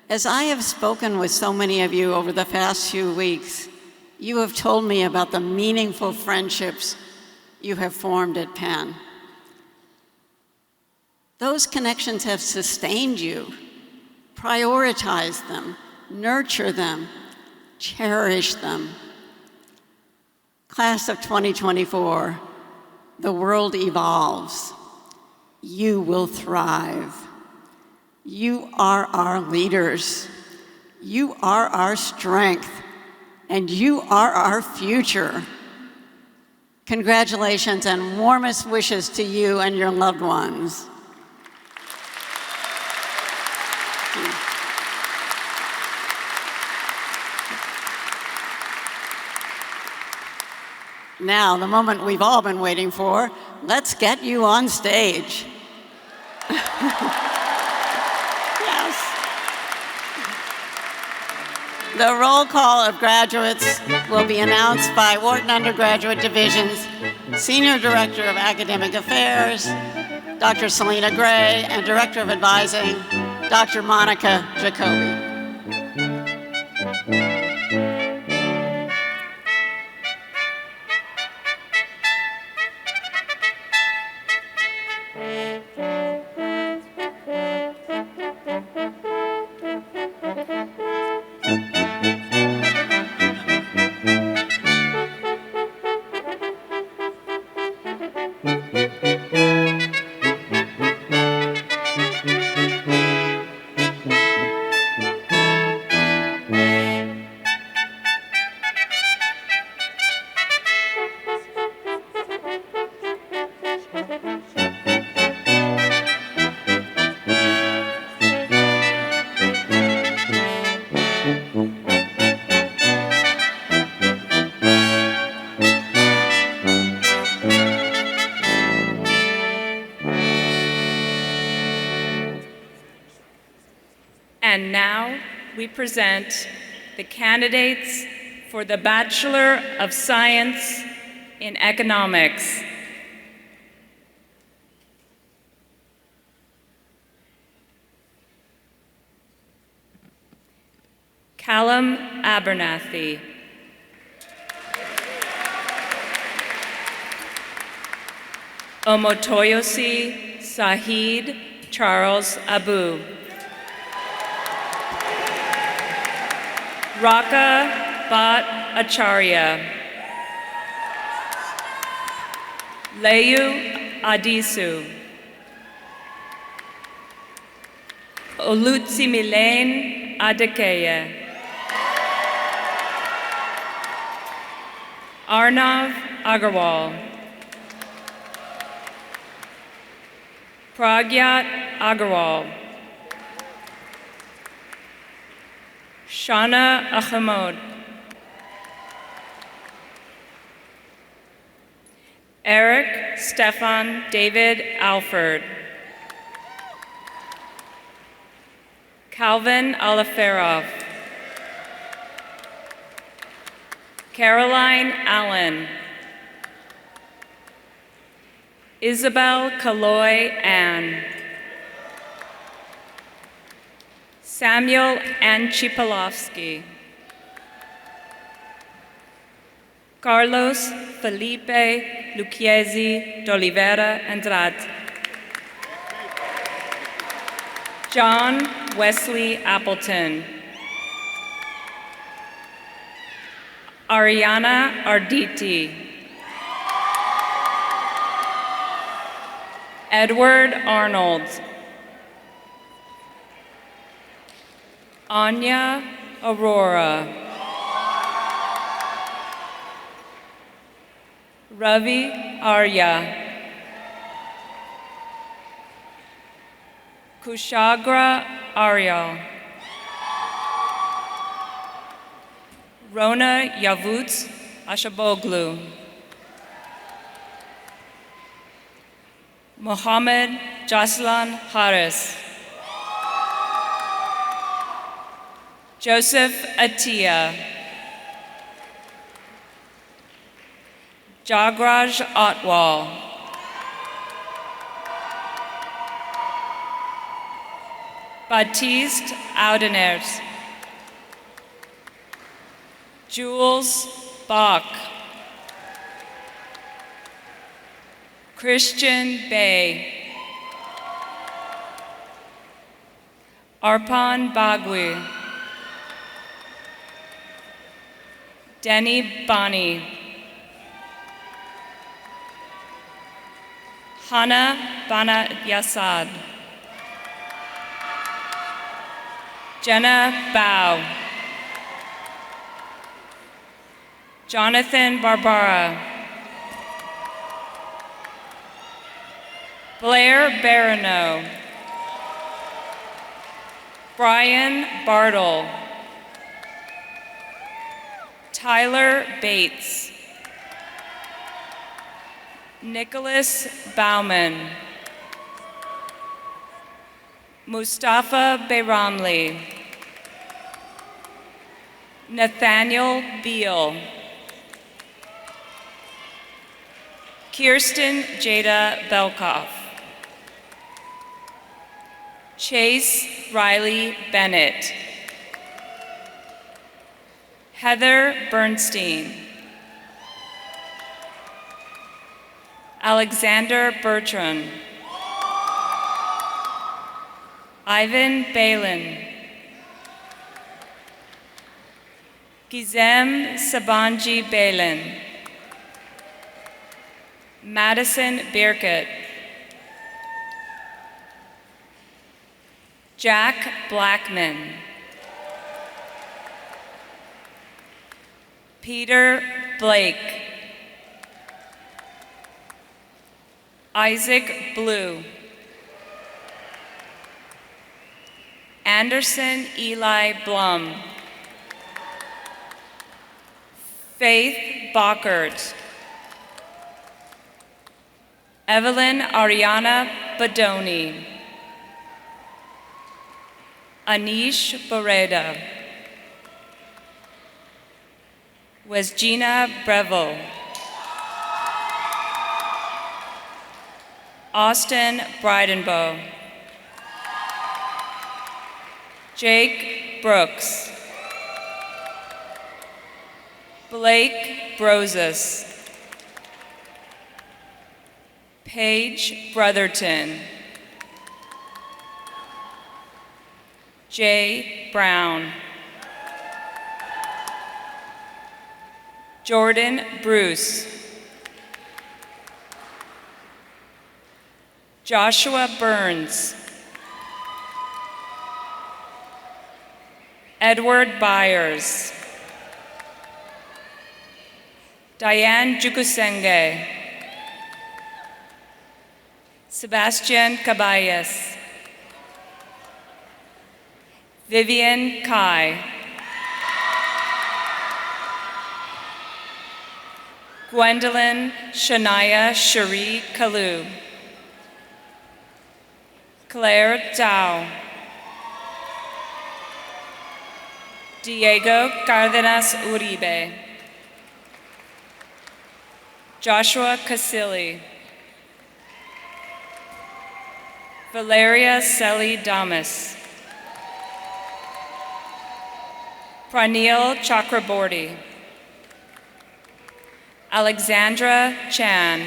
As I have spoken with so many of you over the past few weeks, you have told me about the meaningful friendships you have formed at Penn. Those connections have sustained you. Prioritize them, nurture them, cherish them. Class of 2024, the world evolves. You will thrive. You are our leaders. You are our strength. And you are our future. Congratulations and warmest wishes to you and your loved ones. Now, the moment we've all been waiting for, let's get you on stage. Yes. The roll call of graduates will be announced by Wharton Undergraduate Division's Senior Director of Academic Affairs, Dr. Selena Gray, and Director of Advising, Dr. Monica Jacoby. And now we present the candidates for the Bachelor of Science in Economics. Callum Abernathy. Omotoyosi Sahid Charles Abu. Raka Bhat Acharya. Leyu Adisu. Olutsimilaine Adekeye. Arnav Agarwal. Pragyat Agarwal. Shana Ahmad. Eric Stefan David Alford. Calvin Alaferov. Caroline Allen. Isabel Kaloy Ann. Samuel Anchipalovsky. Carlos Felipe Luchiesi d'Oliveira Andrade. John Wesley Appleton. Ariana Arditi. Edward Arnold. Anya Aurora. Ravi Arya. Kushagra Aryal. Rona Yavuts Ashaboglu. Mohammed Jaslan Haris. Joseph Atia. Jagraj Otwal. Baptiste Oudeners. Jules Bach. Christian Bay. Arpan Bagui. Denny Bani. Hana Bana Yasad. Jenna Bao. Jonathan Barbara. Blair Barano. Brian Bartle. Tyler Bates. Nicholas Bauman. Mustafa Bayramli. Nathaniel Beal. Kirsten Jada Belkoff. Chase Riley Bennett. Heather Bernstein. Alexander Bertrand. Ivan Balin. Gizem Sabanji Balin. Madison Birkett. Jack Blackman. Peter Blake. Isaac Blue. Anderson Eli Blum. Faith Bockert. Evelyn Ariana Badoni. Anish Boreda, Wesgina Breville, Austin Bridenbow, Jake Brooks, Blake Brozis, Paige Brotherton, Jay Brown, Jordan Bruce, Joshua Burns, Edward Byers, Diane Jukusenge, Sebastian Caballas, Vivian Kai, Gwendolyn Shania Cherie Kalu, Claire Zhao, Diego Cardenas Uribe, Joshua Casilli, Valeria Selly Damas, Pranil Chakraborty, Alexandra Chan,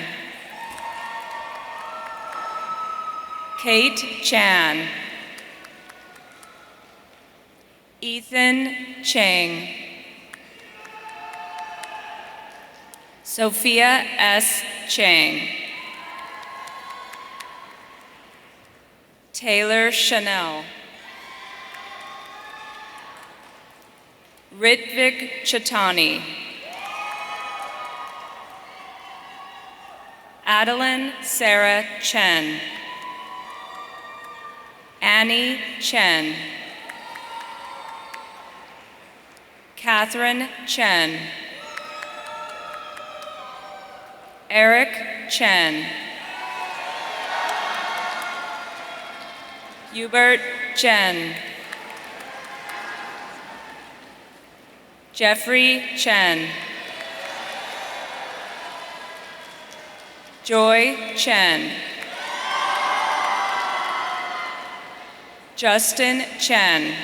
Kate Chan, Ethan Chang, Sophia S. Chang, Taylor Chanel, Ritvik Chatani, Adeline Sarah Chen, Annie Chen, Catherine Chen, Eric Chen, Hubert Chen, Jeffrey Chen, Joy Chen, Justin Chen,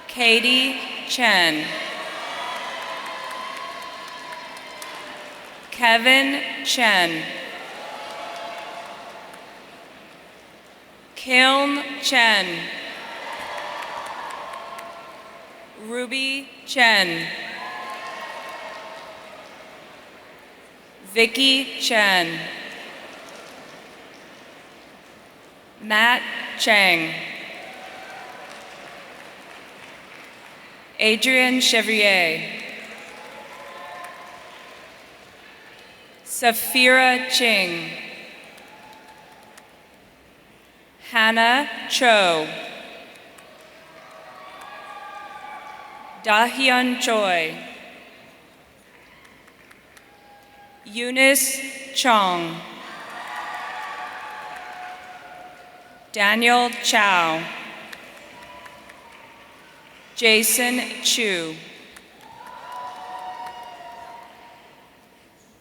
Katie Chen, Kevin Chen, Kiln Chen, Ruby Chen, Vicky Chen, Matt Chang, Adrian Chevrier, Safira Ching, Hannah Cho, Dahyun Choi, Eunice Chong, Daniel Chow, Jason Chu,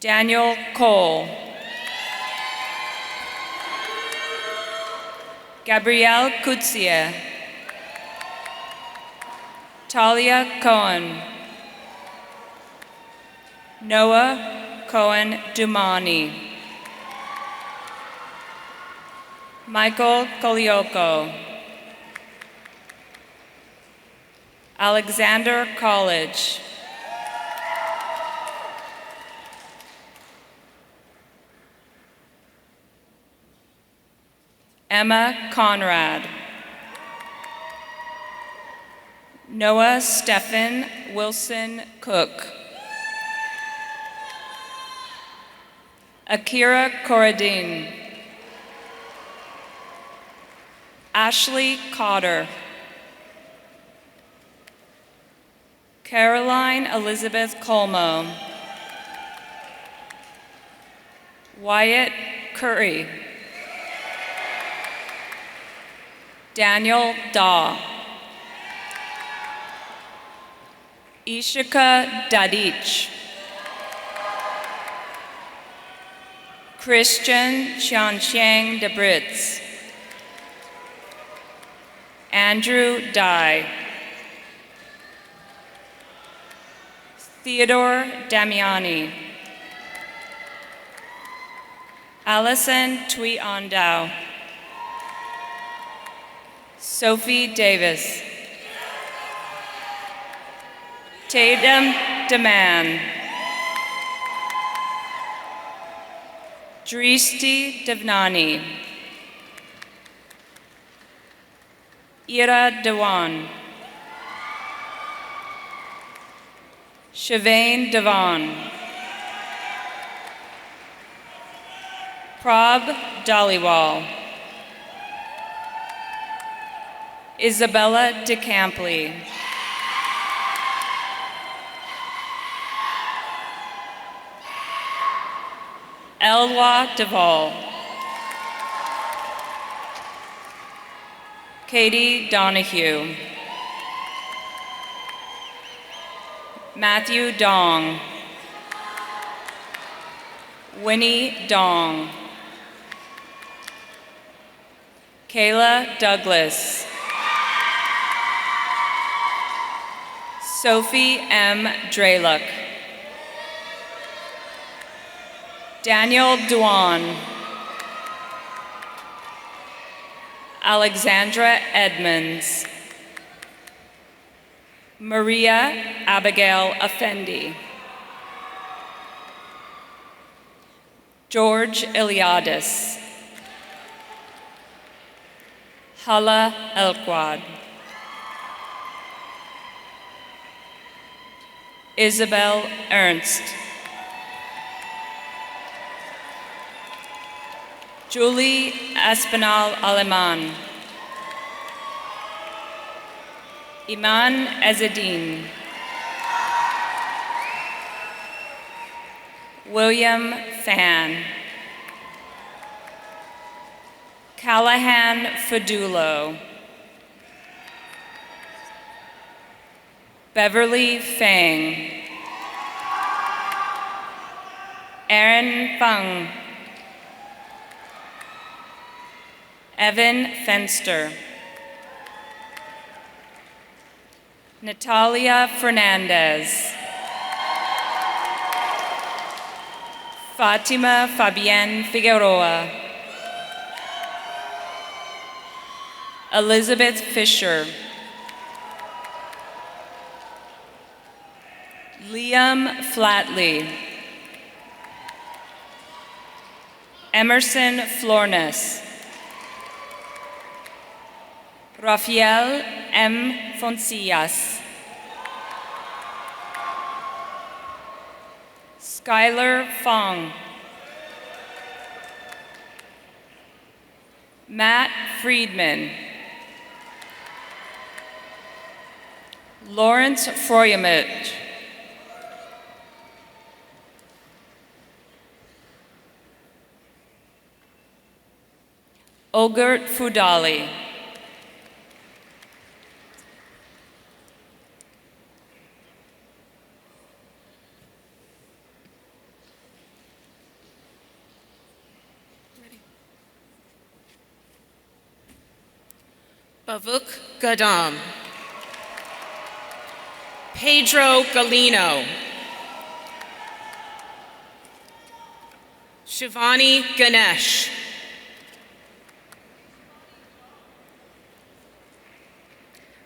Daniel Cole, Gabrielle Kutsia, Talia Cohen, Noah Cohen Dumani, Michael Kolioko, Alexander College, Emma Conrad, Noah Stephen Wilson Cook, Akira Corradine, Ashley Cotter, Caroline Elizabeth Colmo, Wyatt Curry, Daniel Daw. Ishika Dadich. Christian Xianxiang de Britz. Andrew Dye. Theodore Damiani. Allison Tui Ondau. Sophie Davis. Tatum Deman. Dristi Devnani. Ira Dewan. Shavain Devan. Prab Dhaliwal. Isabella DeCampley. Elwa Duvall. Katie Donahue. Matthew Dong. Winnie Dong. Kayla Douglas. Sophie M. Dreluk. Daniel Duan. Alexandra Edmonds. Maria Abigail Effendi. George Iliadis. Hala Elquad. Isabel Ernst. Julie Espinal Aleman. Iman Ezzedine. William Fan. Callahan Fadulo. Beverly Fang. Aaron Fung. Evan Fenster. Natalia Fernandez. Fatima Fabienne Figueroa. Elizabeth Fisher. Liam Flatley. Emerson Florness. Rafael M. Foncillas. Skylar Fong. Matt Friedman. Lawrence Froyamich. Ogert Fudali. Bavuk Gadam. Pedro Galino. Shivani Ganesh.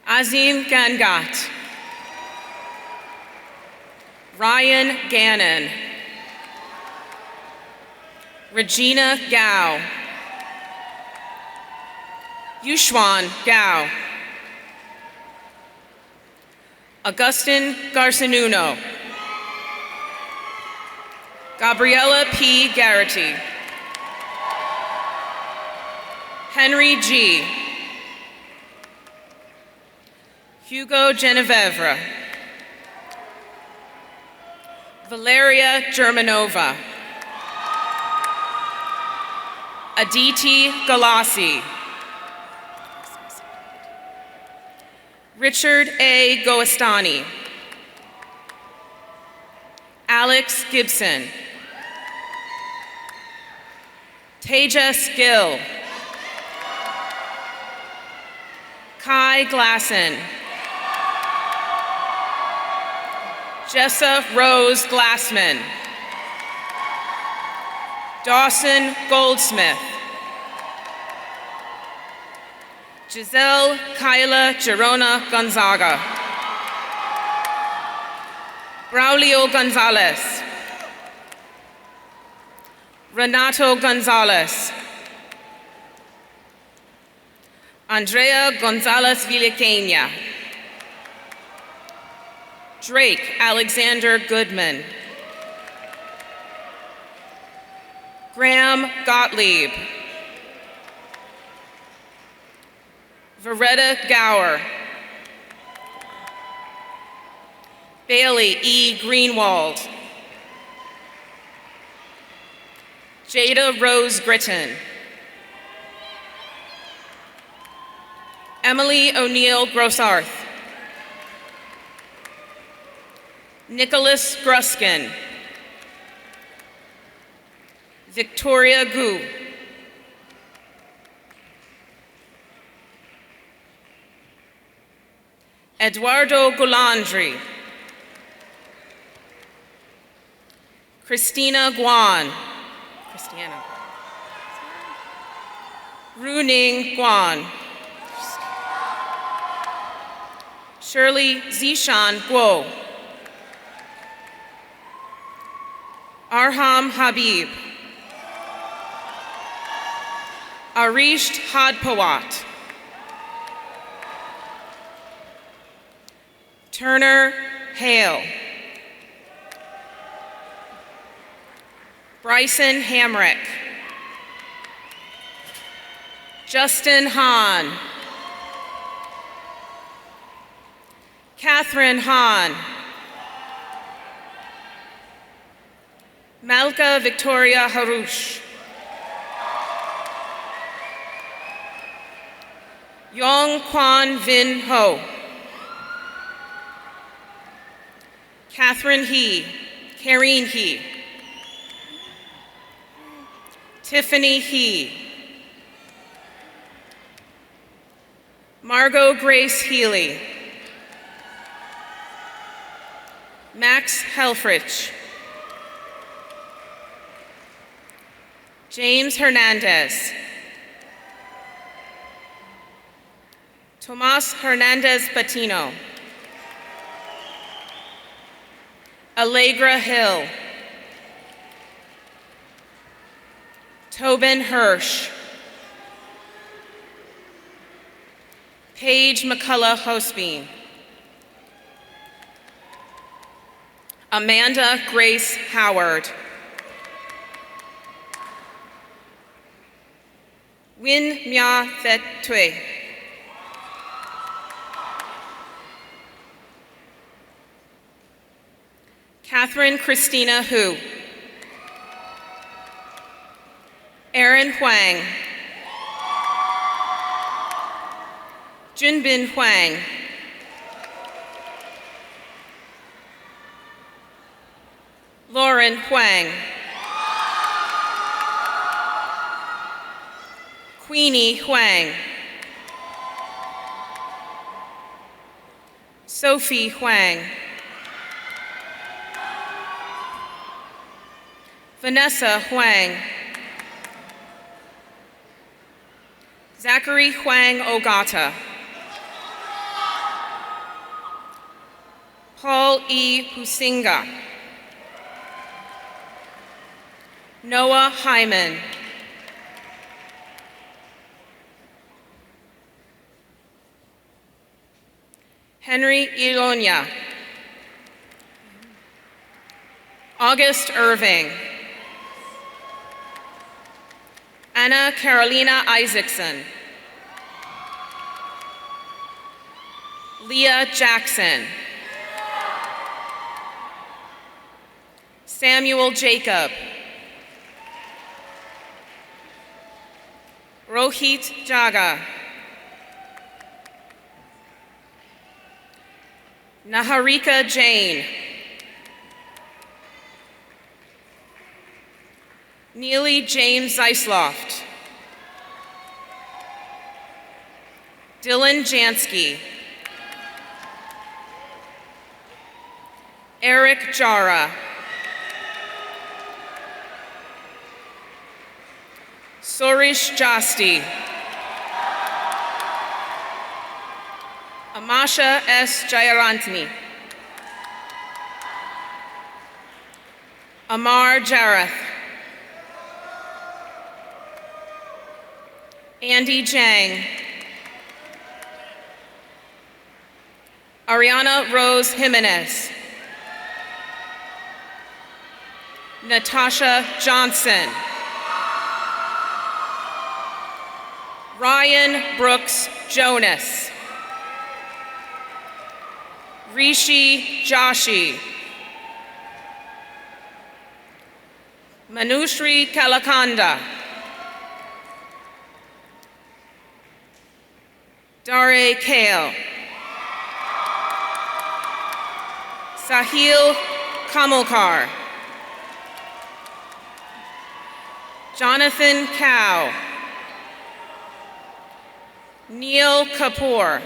Azim Gangat. Ryan Gannon. Regina Gao. Yushwan Gao. Augustin Garcinuno. Gabriella P. Garrity. Henry G. Hugo Genovevre. Valeria Germanova. Aditi Galassi. Richard A. Goestani. Alex Gibson. Tejas Gill. Kai Glassen. Jessa Rose Glassman. Dawson Goldsmith. Giselle Kyla Girona Gonzaga. Braulio Gonzalez. Renato Gonzalez. Andrea Gonzalez Villequeña. Drake Alexander Goodman. Graham Gottlieb. Veretta Gower. Bailey E. Greenwald. Jada Rose Gritton. Emily O'Neill Grossarth. Nicholas Gruskin. Victoria Gu. Eduardo Golandri. Christina Guan. Christiana. Runing Guan. Shirley Zishan Guo. Arham Habib. Arish Hadpawat. Turner Hale. Bryson Hamrick. Justin Hahn. Catherine Hahn. Malka Victoria Harush. Yong Kwan Vin Ho. Catherine He. Karine He. Tiffany He. Margot Grace Healy. Max Helfrich. James Hernandez. Tomas Hernandez Patino. Allegra Hill. Tobin Hirsch. Paige McCullough Hosbein. Amanda Grace Howard. Win Mya Thet Tue. Catherine Christina Hu. Aaron Huang. Junbin Huang. Lauren Huang. Queenie Huang. Sophie Huang. Vanessa Huang. Zachary Huang Ogata. Paul E. Husinga. Noah Hyman. Henry Ilonia. August Irving. Anna Carolina Isaacson. Leah Jackson. Samuel Jacob. Rohit Jaga. Niharika Jain. Neely James Zeisloft. Dylan Jansky. Eric Jara. Sorish Jasti. Amasha S. Jayarantani. Amar Jareth. Andy Jang. Ariana Rose Jimenez. Natasha Johnson. Ryan Brooks Jonas. Rishi Joshi. Manushri Kalakanda. Dare Kale. Sahil Kamolkar. Jonathan Cow. Neil Kapoor.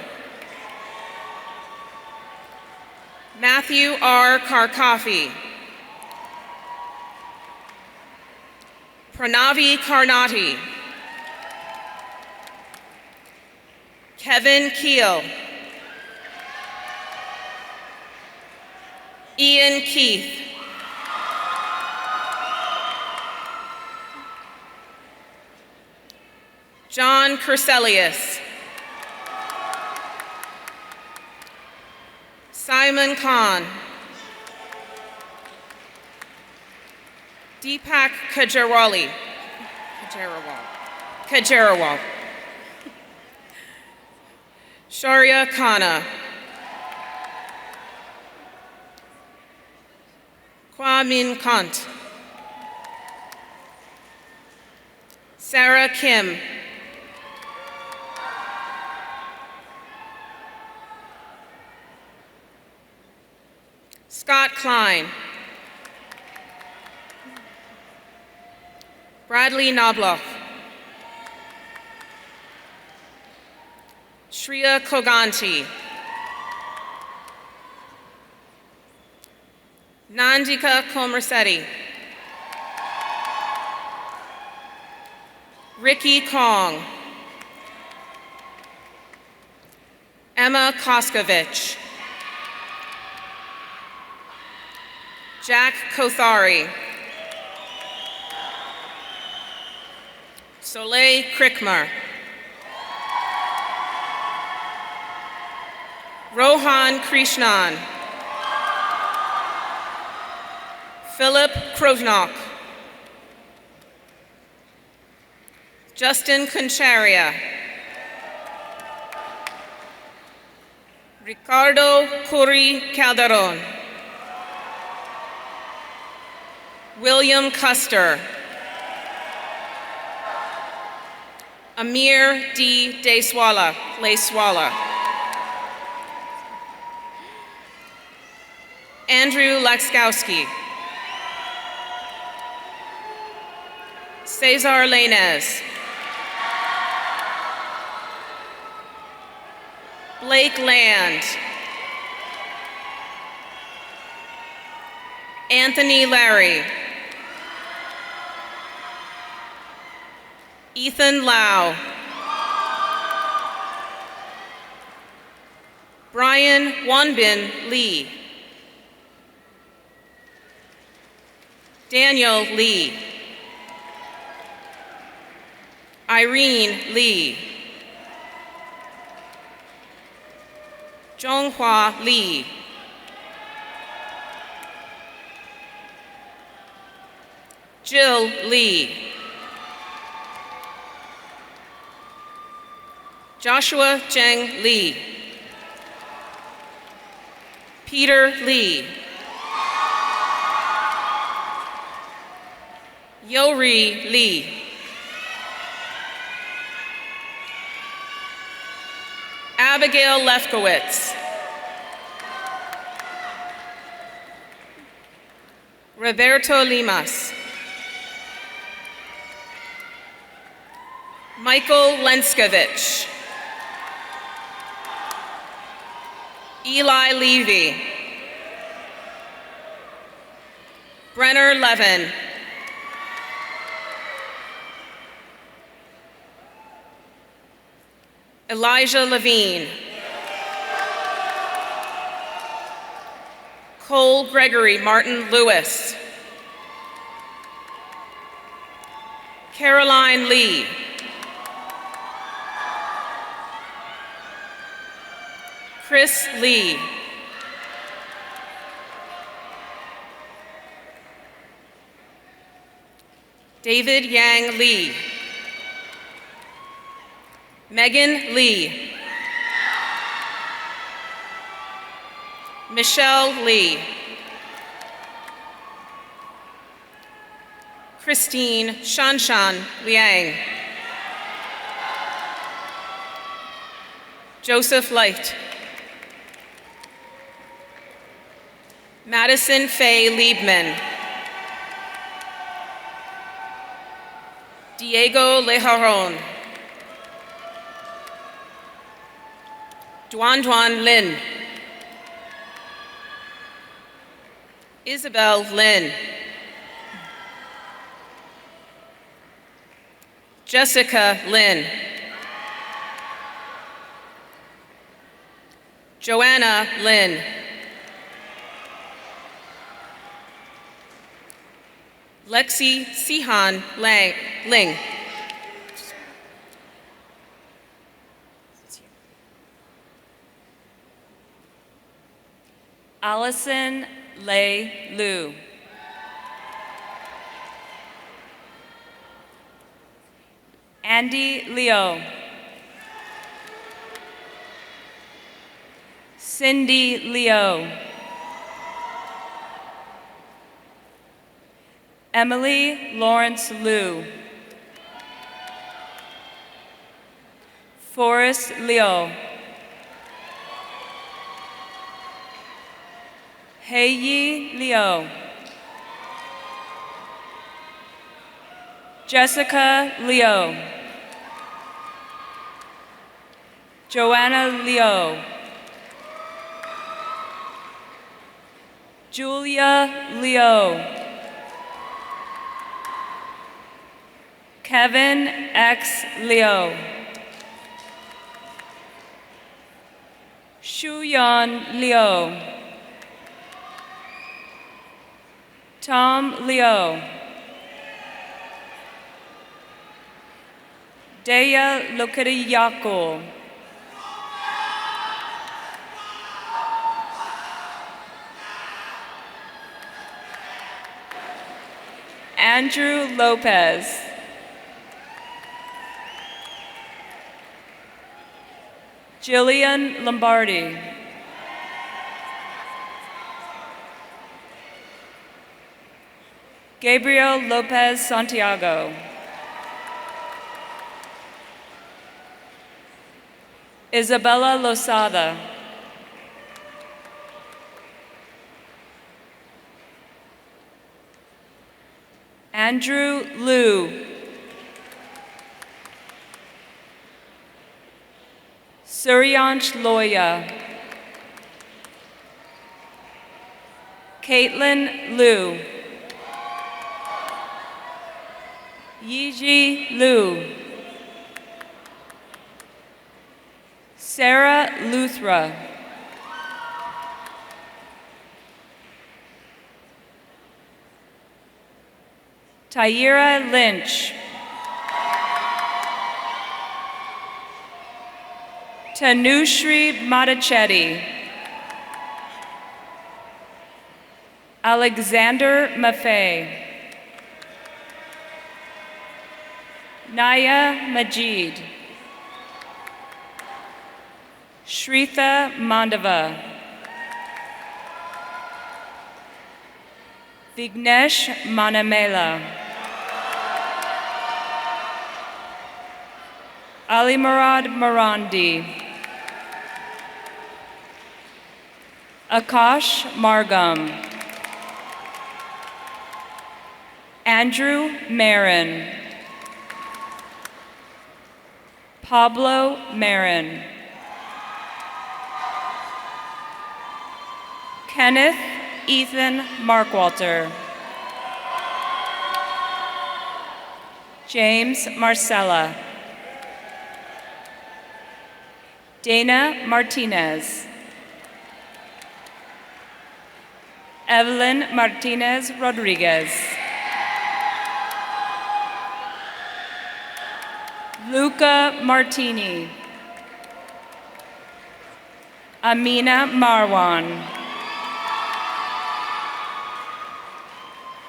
Matthew R. Karkafi. Pranavi Karnati. Kevin Keel. Ian Keith. John Curselius. Simon Khan. Deepak Kajarawal. Sharia Khanna. Kwamin Kant. Sarah Kim. Scott Klein. Bradley Knobloch. Shreya Koganti. Nandika Komersetti. Ricky Kong. Emma Koskovich. Jack Kothari. Soleil Krickmer. Rohan Krishnan. Philip Krosnock. Justin Concharia. Ricardo Curi Calderon. William Custer. Amir D. Leswala. Andrew Laxkowski. Cesar Lainez. Blake Land. Anthony Larry. Ethan Lau. Brian Wanbin Lee. Daniel Lee. Irene Lee. Zhonghua Li. Jill Lee. Joshua Zheng Lee. Peter Lee. Yori Lee. Abigail Lefkowitz. Roberto Limas. Michael Lenskovich. Eli Levy. Brenner Levin. Elijah Levine. Cole Gregory Martin Lewis. Caroline Lee. Chris Lee. David Yang Lee. Megan Lee. Michelle Lee. Christine Shanshan Liang. Joseph Light. Madison Faye Liebman. Diego Lejaron. Duan Duan Lin. Isabel Lin. Jessica Lin. Joanna Lin. Lexi Sihan Ling. Allison Lei Liu. Andy Leo. Cindy Leo. Emily Lawrence Liu. Forrest Leo. Heiyi Leo. Jessica Leo. Joanna Leo. Julia Leo. Kevin X. Leo. Shuyan Leo. Tom Leo. Deya Lokiriyako. Andrew Lopez. Jillian Lombardi. Gabriel Lopez Santiago. Isabella Losada. Andrew Liu. Suryansh Loya. Caitlin Liu. Yiji Liu. Sarah Luthra. Tyira Lynch. Tanushri Matachetti. Alexander Maffei. Naya Majid. Shritha Mandava. Vignesh Manamela. Ali Murad Marandi. Akash Margam. Andrew Marin. Pablo Marin. Kenneth Ethan Markwalter. James Marcella. Dana Martinez. Evelyn Martinez Rodriguez. Luca Martini. Amina Marwan.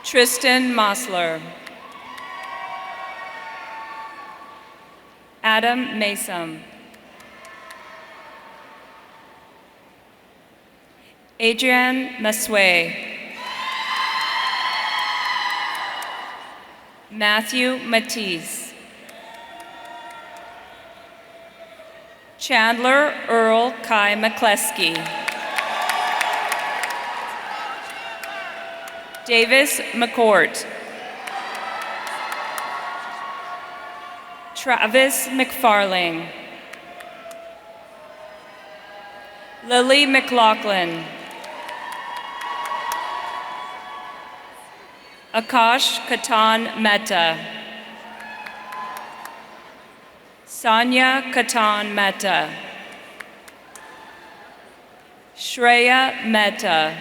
Tristan Mosler. Adam Mason. Adrienne Masway. Matthew Matisse. Chandler Earl Kai McCleskey. Davis McCourt. Travis McFarling. Lily McLaughlin. Akash Katan Mehta. Sanya Katan Mehta. Shreya Mehta.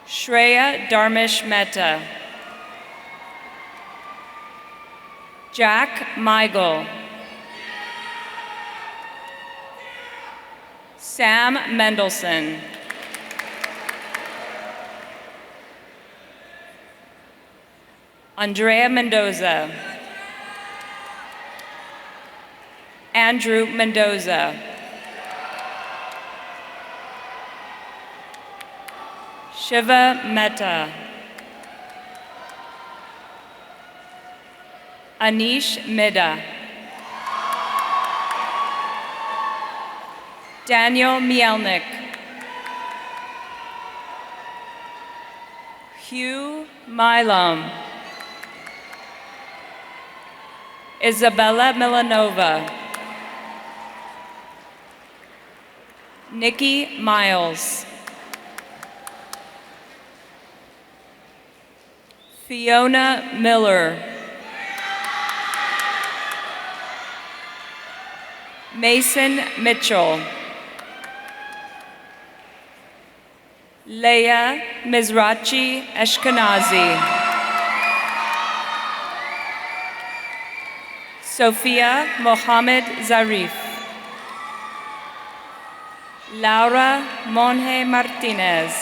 Shreya Dharmesh Mehta. Jack Meigel. Sam Mendelson. Andrea Mendoza. Andrew Mendoza. Shiva Mehta. Anish Midha. Daniel Mielnik. Hugh Milam. Isabella Milanova. Nikki Miles. Fiona Miller. Mason Mitchell. Leah Mizrachi Ashkenazi. Sophia Mohammed Zarif. Laura Monge Martinez.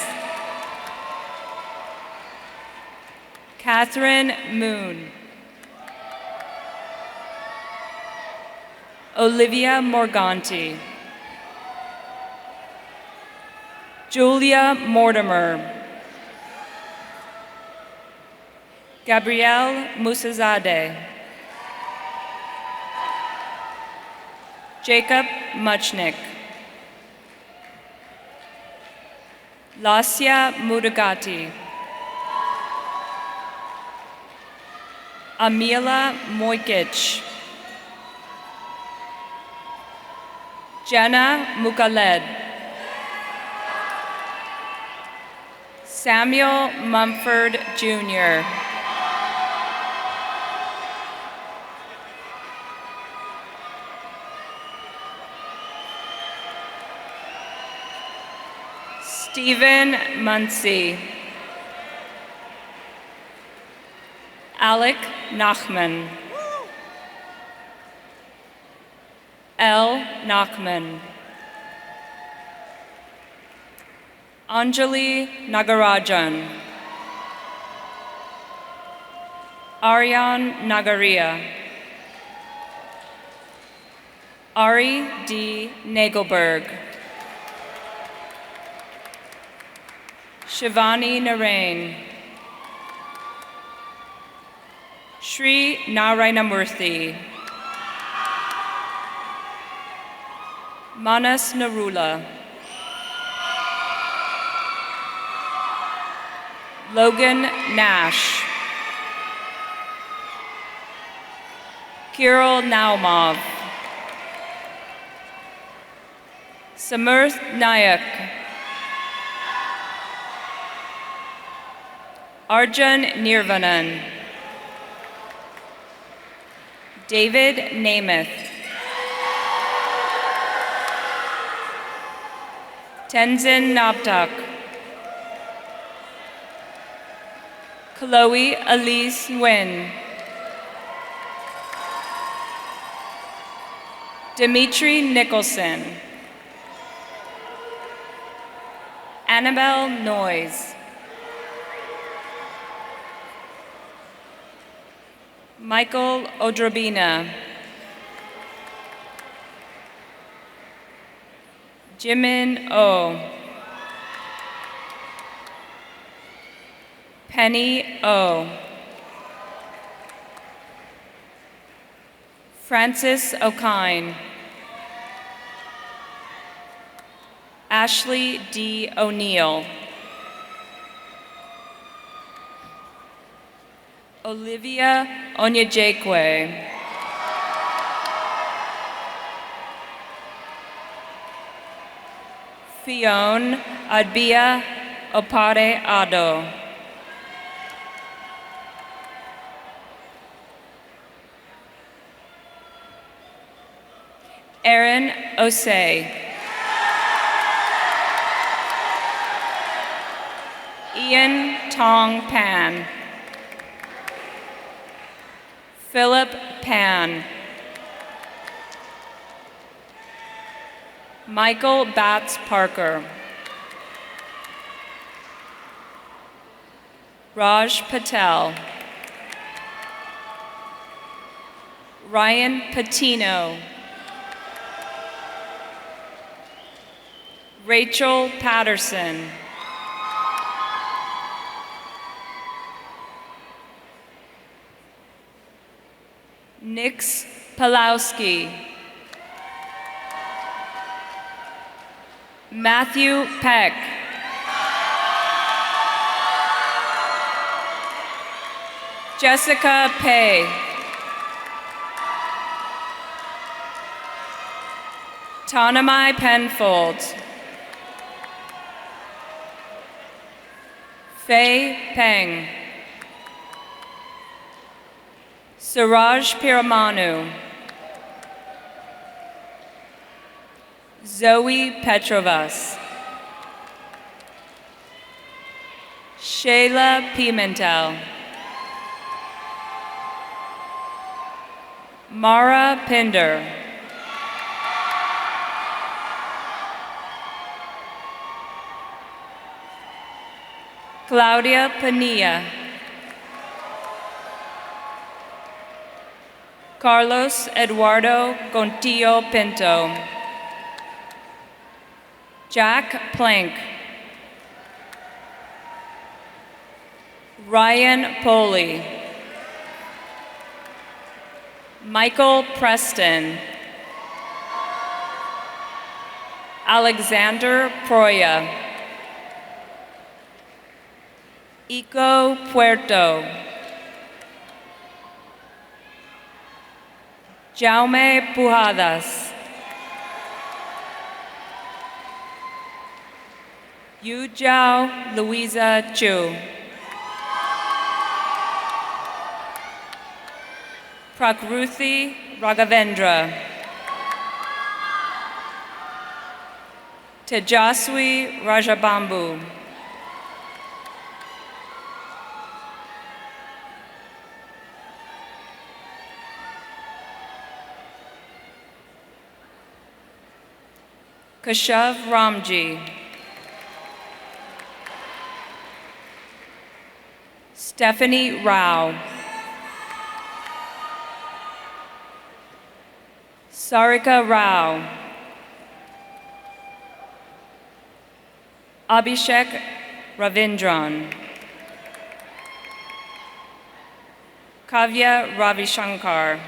Catherine Moon. Olivia Morganti. Julia Mortimer. Gabrielle Musazadeh. Jacob Muchnick. Lasya Mudagati. Amila Mojkic. Jenna Mukaled. Samuel Mumford Jr. Stephen Muncy. Alec Nachman. L. Nachman. Anjali Nagarajan. Aryan Nagaria. Ari D. Nagelberg. Shivani Narain. Sri Narayanamurthy. Manas Narula. Logan Nash. Kirill Naumov. Samirth Nayak. Arjun Nirvanan. David Namath. Tenzin Nabtak. Chloe Elise Nguyen. Dimitri Nicholson. Annabelle Noyes. Michael Odrobina. Jimin Oh. Penny Oh. Francis O'Kine. Ashley D. O'Neill. Olivia Onyejekwe. Fionn Adbia Opare Ado. Aaron Osei. Ian Tong Pan. Philip Pan. Michael Batts Parker. Raj Patel. Ryan Patino. Rachel Patterson. Nix Palowski. Matthew Peck. Jessica Pei. Tanamai Penfold. Faye Peng. Suraj Piramanu. Zoe Petrovas. Shayla Pimentel. Mara Pinder. Claudia Padilla. Carlos Eduardo Gontillo Pinto. Jack Plank. Ryan Poley. Michael Preston. Alexander Proya. Ico Puerto. Jaume Pujadas. Yu Jiao Louisa Chu. Prakruthi Raghavendra. Tejaswi Rajabambu. Kashav Ramji. Stephanie Rao. Sarika Rao. Abhishek Ravindran. Kavya Ravishankar.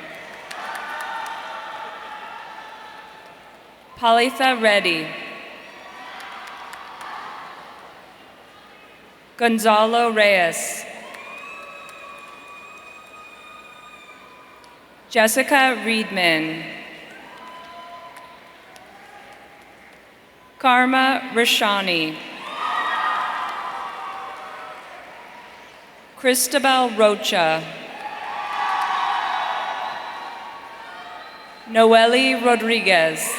Palitha Reddy. Gonzalo Reyes. Jessica Reedman. Karma Rashani. Cristobal Rocha. Noeli Rodriguez.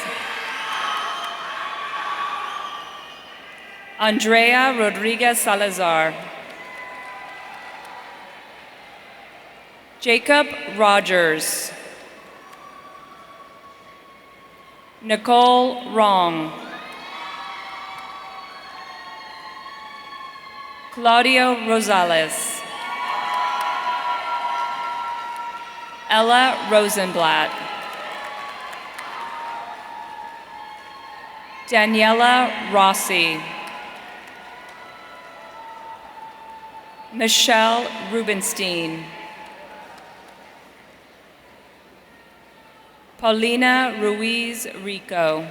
Andrea Rodriguez Salazar. Jacob Rogers. Nicole Wrong. Claudio Rosales. Ella Rosenblatt. Daniela Rossi. Michelle Rubenstein. Paulina Ruiz Rico.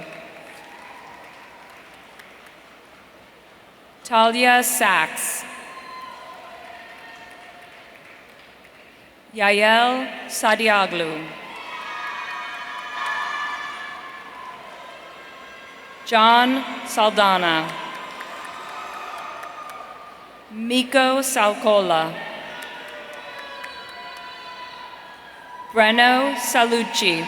Talia Sachs. Yael Sadiaglu. John Saldana. Miko Salcola. Breno Salucci.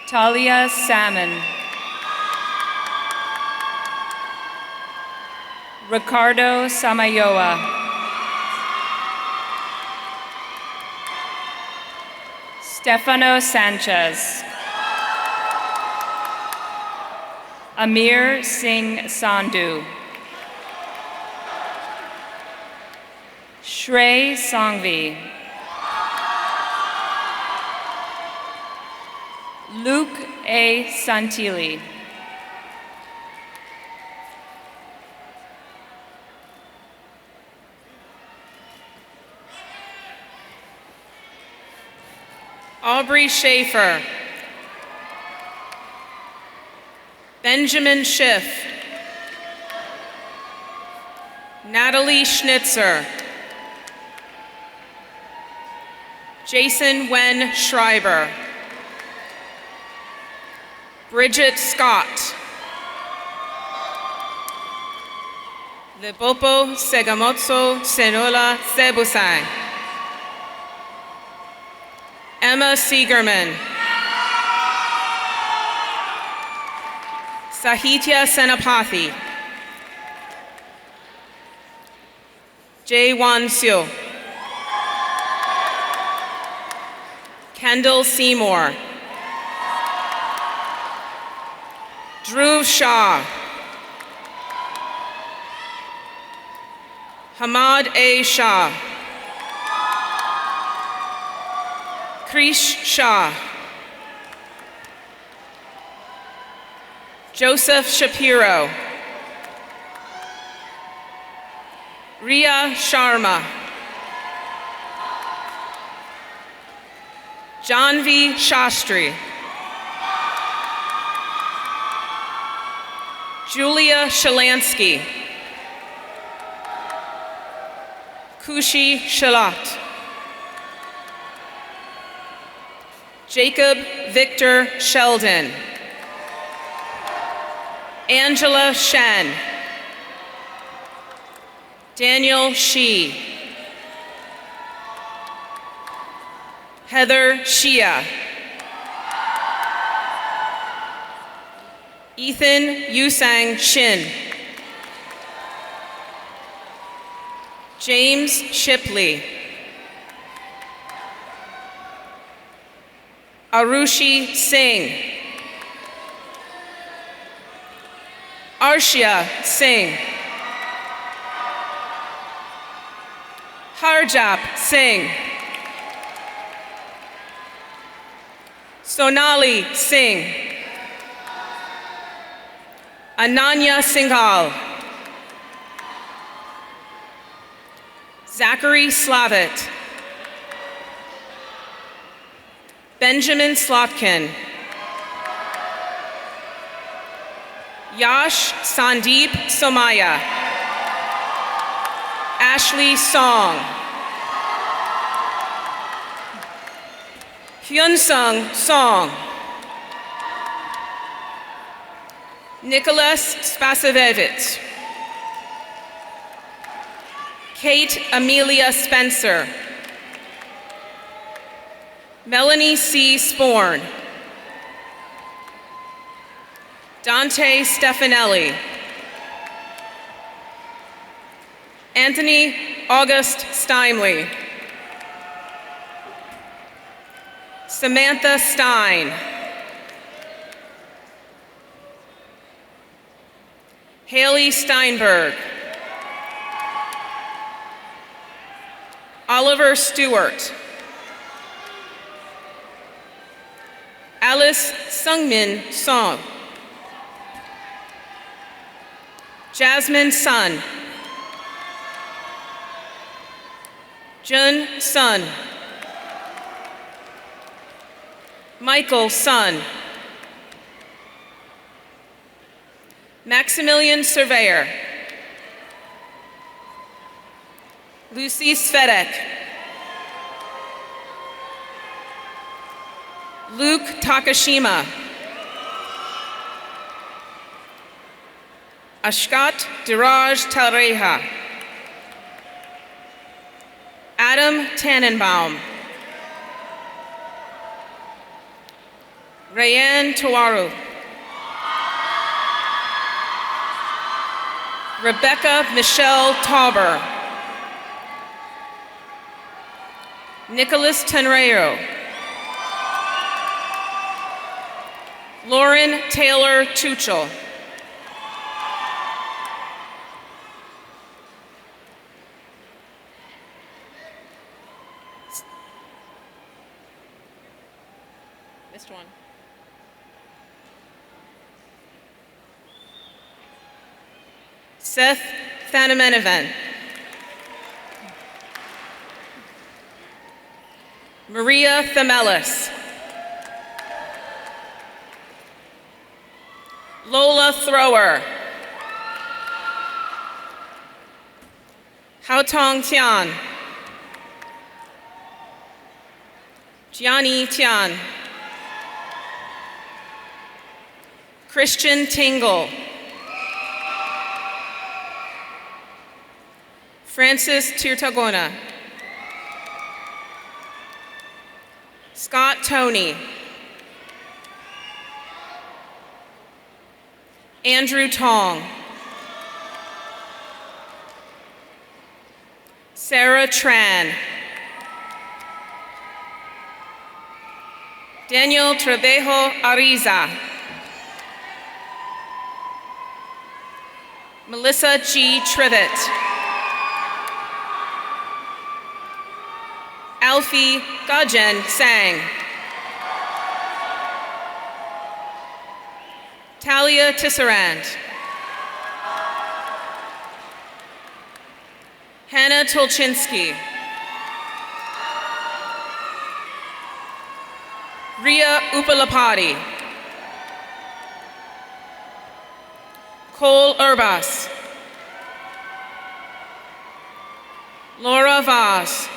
Talia Salmon. Ricardo Samayoa. Stefano Sanchez. Amir Singh Sandhu. Shrey Sangvi. Luke A. Santilli. Aubrey Schaefer. Benjamin Schiff. Natalie Schnitzer. Jason Wen Schreiber. Bridget Scott. Lepopo Segamotso Senola Sebusai. Emma Siegerman. Sahitya Senapathy. Jae Wan Seo. Kendall Seymour. Dhruv Shah. Hamad A. Shah. Krish Shah. Joseph Shapiro. Ria Sharma. Janvi Shastri. Julia Shalansky. Kushi Shalat. Jacob Victor Sheldon. Angela Shen. Daniel Shi. Heather Shia. Ethan Yusang Shin. James Shipley. Arushi Singh. Arshia Singh. Harjap Singh. Sonali Singh. Ananya Singhal. Zachary Slavitt. Benjamin Slotkin. Yash Sandeep Somaya. Ashley Song. Hyunsung Song. Nicholas Spasavevich. Kate Amelia Spencer. Melanie C. Sporn. Dante Stefanelli. Anthony August Steinley. Samantha Stein. Haley Steinberg. Oliver Stewart. Alice Sungmin Song. Jasmine Sun. Jun Sun. Michael Sun. Maximilian Surveyor. Lucy Svedek. Luke Takashima. Ashkat Diraj Talreja. Adam Tannenbaum. Rayan Tawaru. Rebecca Michelle Tauber. Nicholas Tenreiro. Lauren Taylor Tuchel. Missed one. Seth Thanamenevan. Maria Themelis. Lola Thrower. Haotong Tian. Jiani Tian. Christian Tingle. Francis Tirtagona. Scott Toney. Andrew Tong. Sarah Tran. Daniel Trevejo Ariza. Melissa G. Trivet. Alfie Gajen Sang. Talia Tisserand. Hannah Tolchinsky. Ria Upalapati. Cole Urbas. Laura Vaz.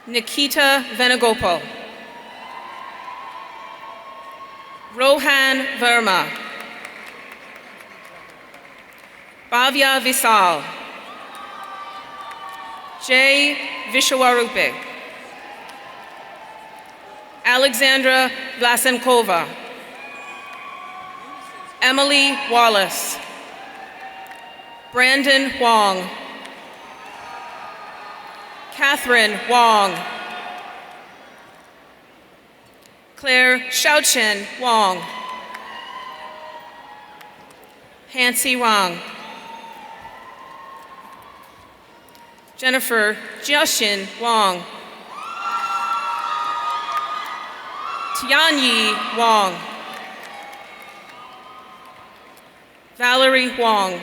Nikita Venugopal. Rohan Verma. Bhavya Visal. Jay Vishwarupe. Alexandra Vlasenkova. Emily Wallace. Brandon Wong. Catherine Wong. Claire Xiaochen Wong. Hansi Wang. Jennifer Jiaxin Wang. Tianyi Wang. Valerie Wong.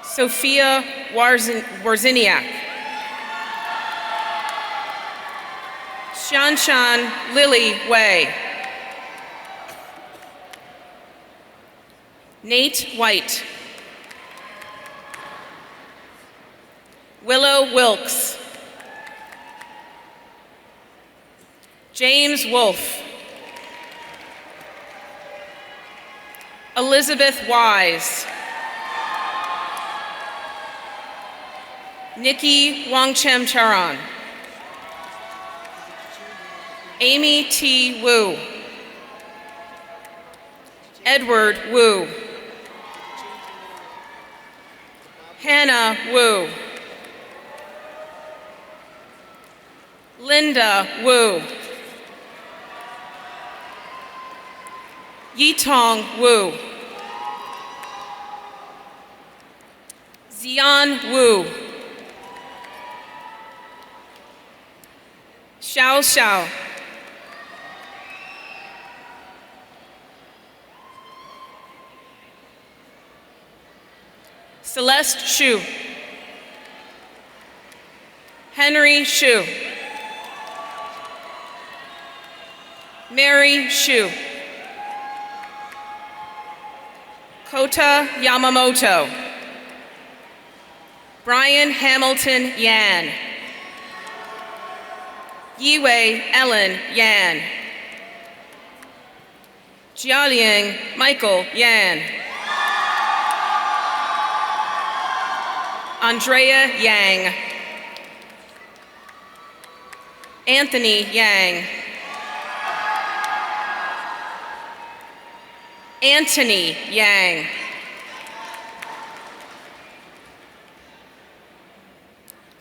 Sophia Warziniak. Xianshan Lily Wei. Nate White. Willow Wilkes. James Wolfe. Elizabeth Wise. Nikki Wangchem Charan. Amy T. Wu. Edward Wu. Hannah Wu. Linda Wu. Yitong Wu. Xian Wu. Xiao Xiao. Celeste Shu. Henry Shu. Mary Shu. Kota Yamamoto. Brian Hamilton Yan. Yiwei Ellen Yan. Jialiang Michael Yan. Andrea Yang. Anthony Yang. Antony Yang.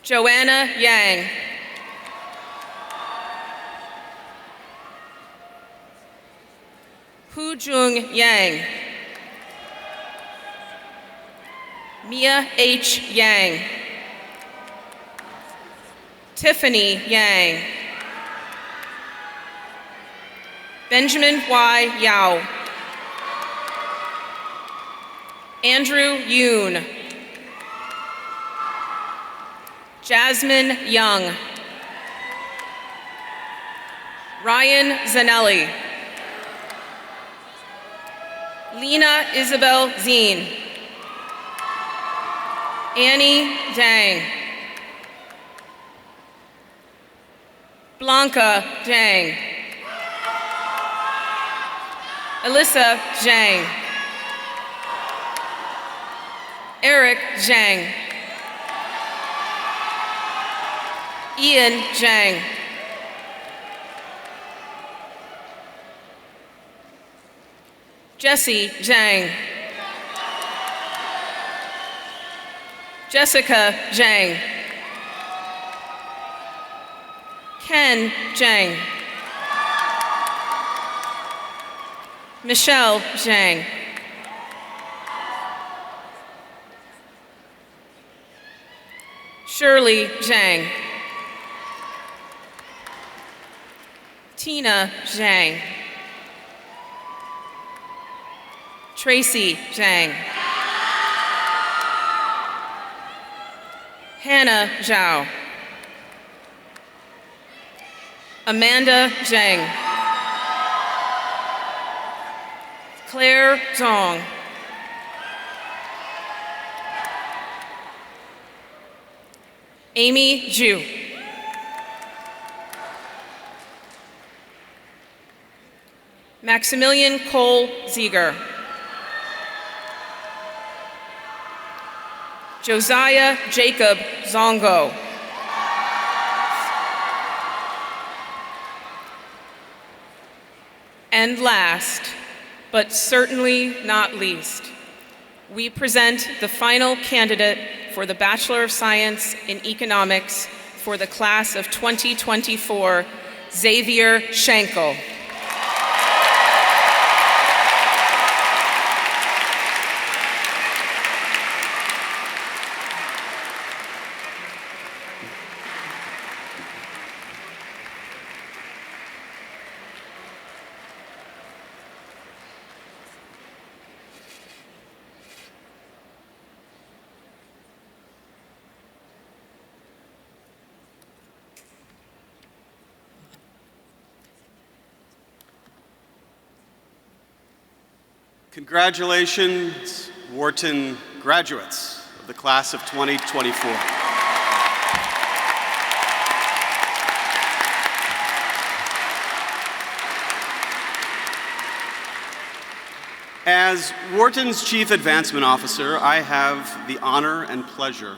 Joanna Yang. Hu Jung Yang. Mia H. Yang. Tiffany Yang. Benjamin Y. Yao. Andrew Yoon. Jasmine Young. Ryan Zanelli. Lena Isabel Zine. Annie Dang. Blanca Dang. Alyssa Zhang. Eric Zhang. Ian Zhang. Jesse Zhang. Jessica Zhang. Ken Zhang. Michelle Zhang. Shirley Zhang. Tina Zhang. Tracy Zhang. Hannah Zhao. Amanda Zhang. Claire Zong. Amy Zhu. Maximilian Cole Zieger. Josiah Jacob Zongo. And last, but certainly not least, we present the final candidate for the Bachelor of Science in Economics for the class of 2024, Xavier Shankle. Congratulations, Wharton graduates of the class of 2024. As Wharton's Chief Advancement Officer, I have the honor and pleasure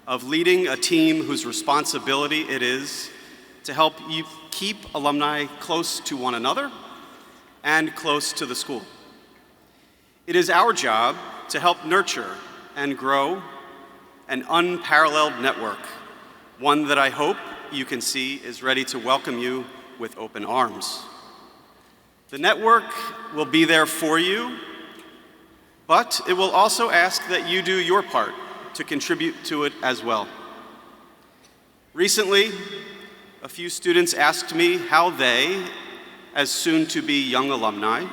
of leading a team whose responsibility it is to help you keep alumni close to one another and close to the school. It is our job to help nurture and grow an unparalleled network, one that I hope you can see is ready to welcome you with open arms. The network will be there for you, but it will also ask that you do your part to contribute to it as well. Recently, a few students asked me how they, as soon-to-be young alumni,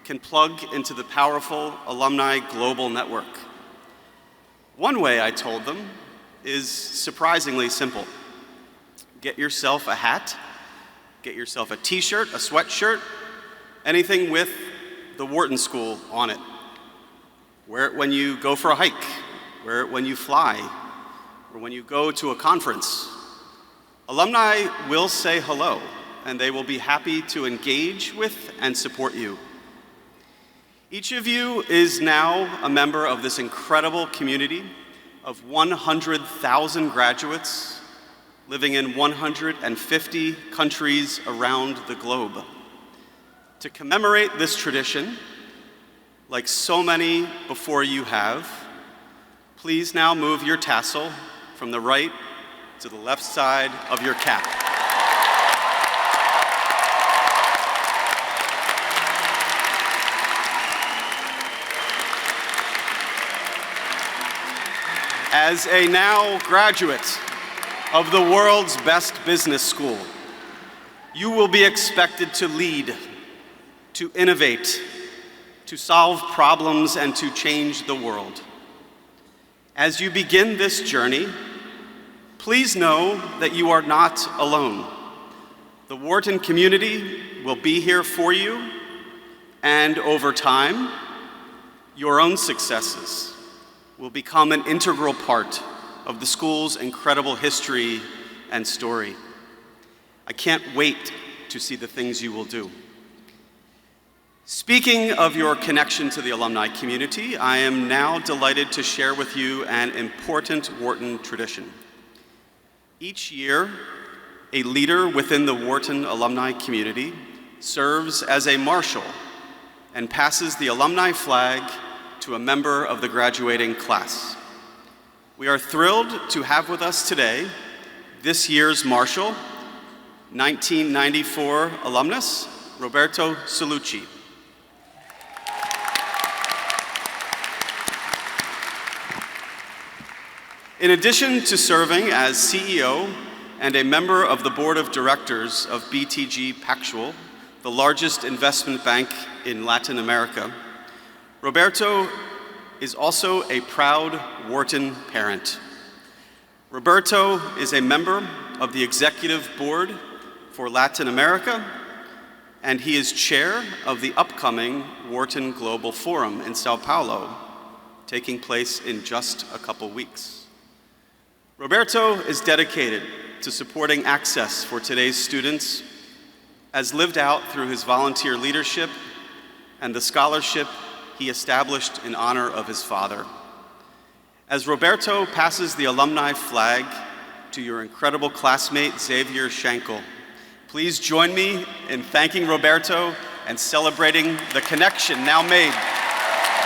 can plug into the powerful alumni global network. One way, I told them, is surprisingly simple. Get yourself a hat, get yourself a t-shirt, a sweatshirt, anything with the Wharton School on it. Wear it when you go for a hike, wear it when you fly, or when you go to a conference. Alumni will say hello, and they will be happy to engage with and support you. Each of you is now a member of this incredible community of 100,000 graduates living in 150 countries around the globe. To commemorate this tradition, like so many before you have, please now move your tassel from the right to the left side of your cap. As a now graduate of the world's best business school, you will be expected to lead, to innovate, to solve problems, and to change the world. As you begin this journey, please know that you are not alone. The Wharton community will be here for you, and over time, your own successes will become an integral part of the school's incredible history and story. I can't wait to see the things you will do. Speaking of your connection to the alumni community, I am now delighted to share with you an important Wharton tradition. Each year, a leader within the Wharton alumni community serves as a marshal and passes the alumni flag to a member of the graduating class. We are thrilled to have with us today this year's marshal, 1994 alumnus, Roberto Solucci. In addition to serving as CEO and a member of the board of directors of BTG Pactual, the largest investment bank in Latin America, Roberto is also a proud Wharton parent. Roberto is a member of the executive board for Latin America, and he is chair of the upcoming Wharton Global Forum in Sao Paulo, taking place in just a couple weeks. Roberto is dedicated to supporting access for today's students, as lived out through his volunteer leadership and the scholarship he established in honor of his father. As Roberto passes the alumni flag to your incredible classmate, Xavier Shankle, please join me in thanking Roberto and celebrating the connection now made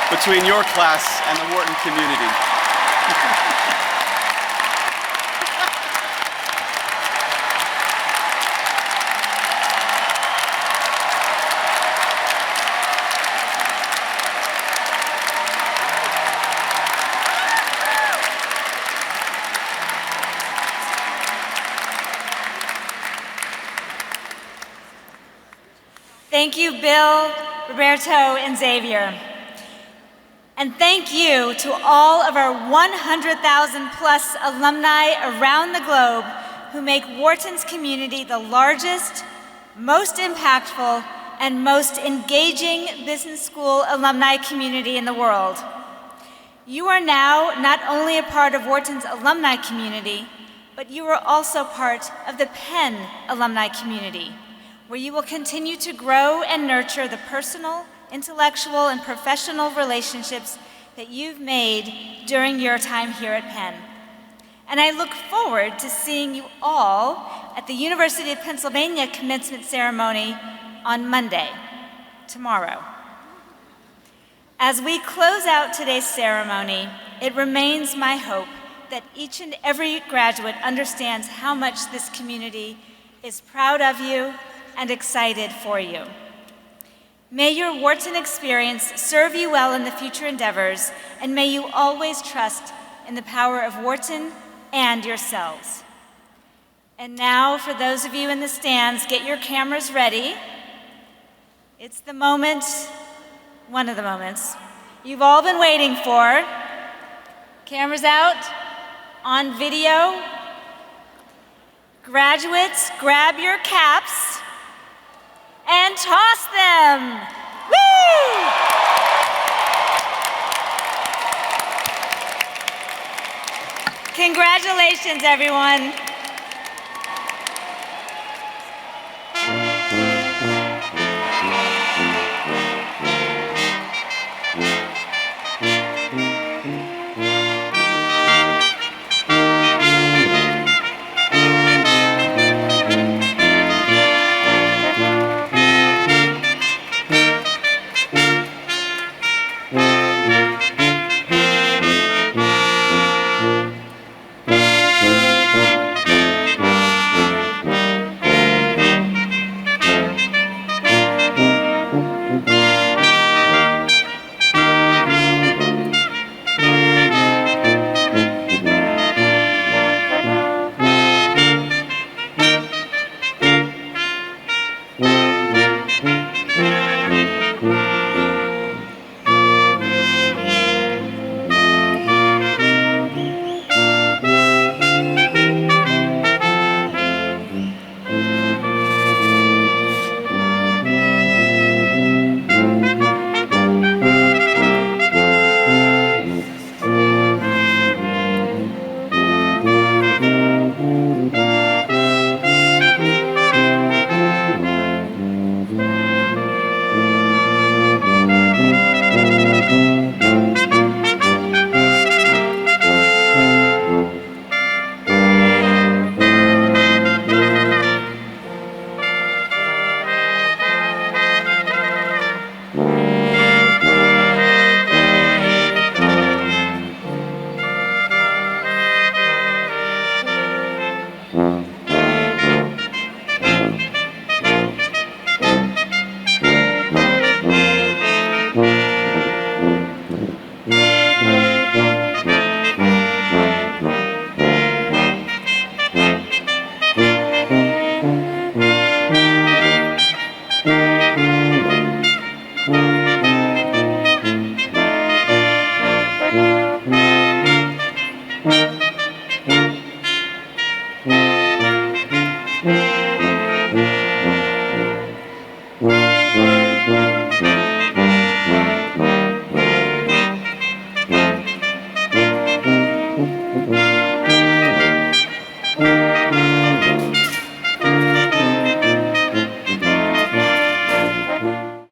between your class and the Wharton community. Thank you, Bill, Roberto, and Xavier. And thank you to all of our 100,000 plus alumni around the globe who make Wharton's community the largest, most impactful, and most engaging business school alumni community in the world. You are now not only a part of Wharton's alumni community, but you are also part of the Penn alumni community, where you will continue to grow and nurture the personal, intellectual, and professional relationships that you've made during your time here at Penn. And I look forward to seeing you all at the University of Pennsylvania commencement ceremony on Monday, tomorrow. As we close out today's ceremony, it remains my hope that each and every graduate understands how much this community is proud of you and excited for you. May your Wharton experience serve you well in the future endeavors, and may you always trust in the power of Wharton and yourselves. And now, for those of you in the stands, get your cameras ready. It's the moment, one of the moments, you've all been waiting for. Cameras out, on video. Graduates, grab your caps and toss them. Woo! Congratulations, everyone.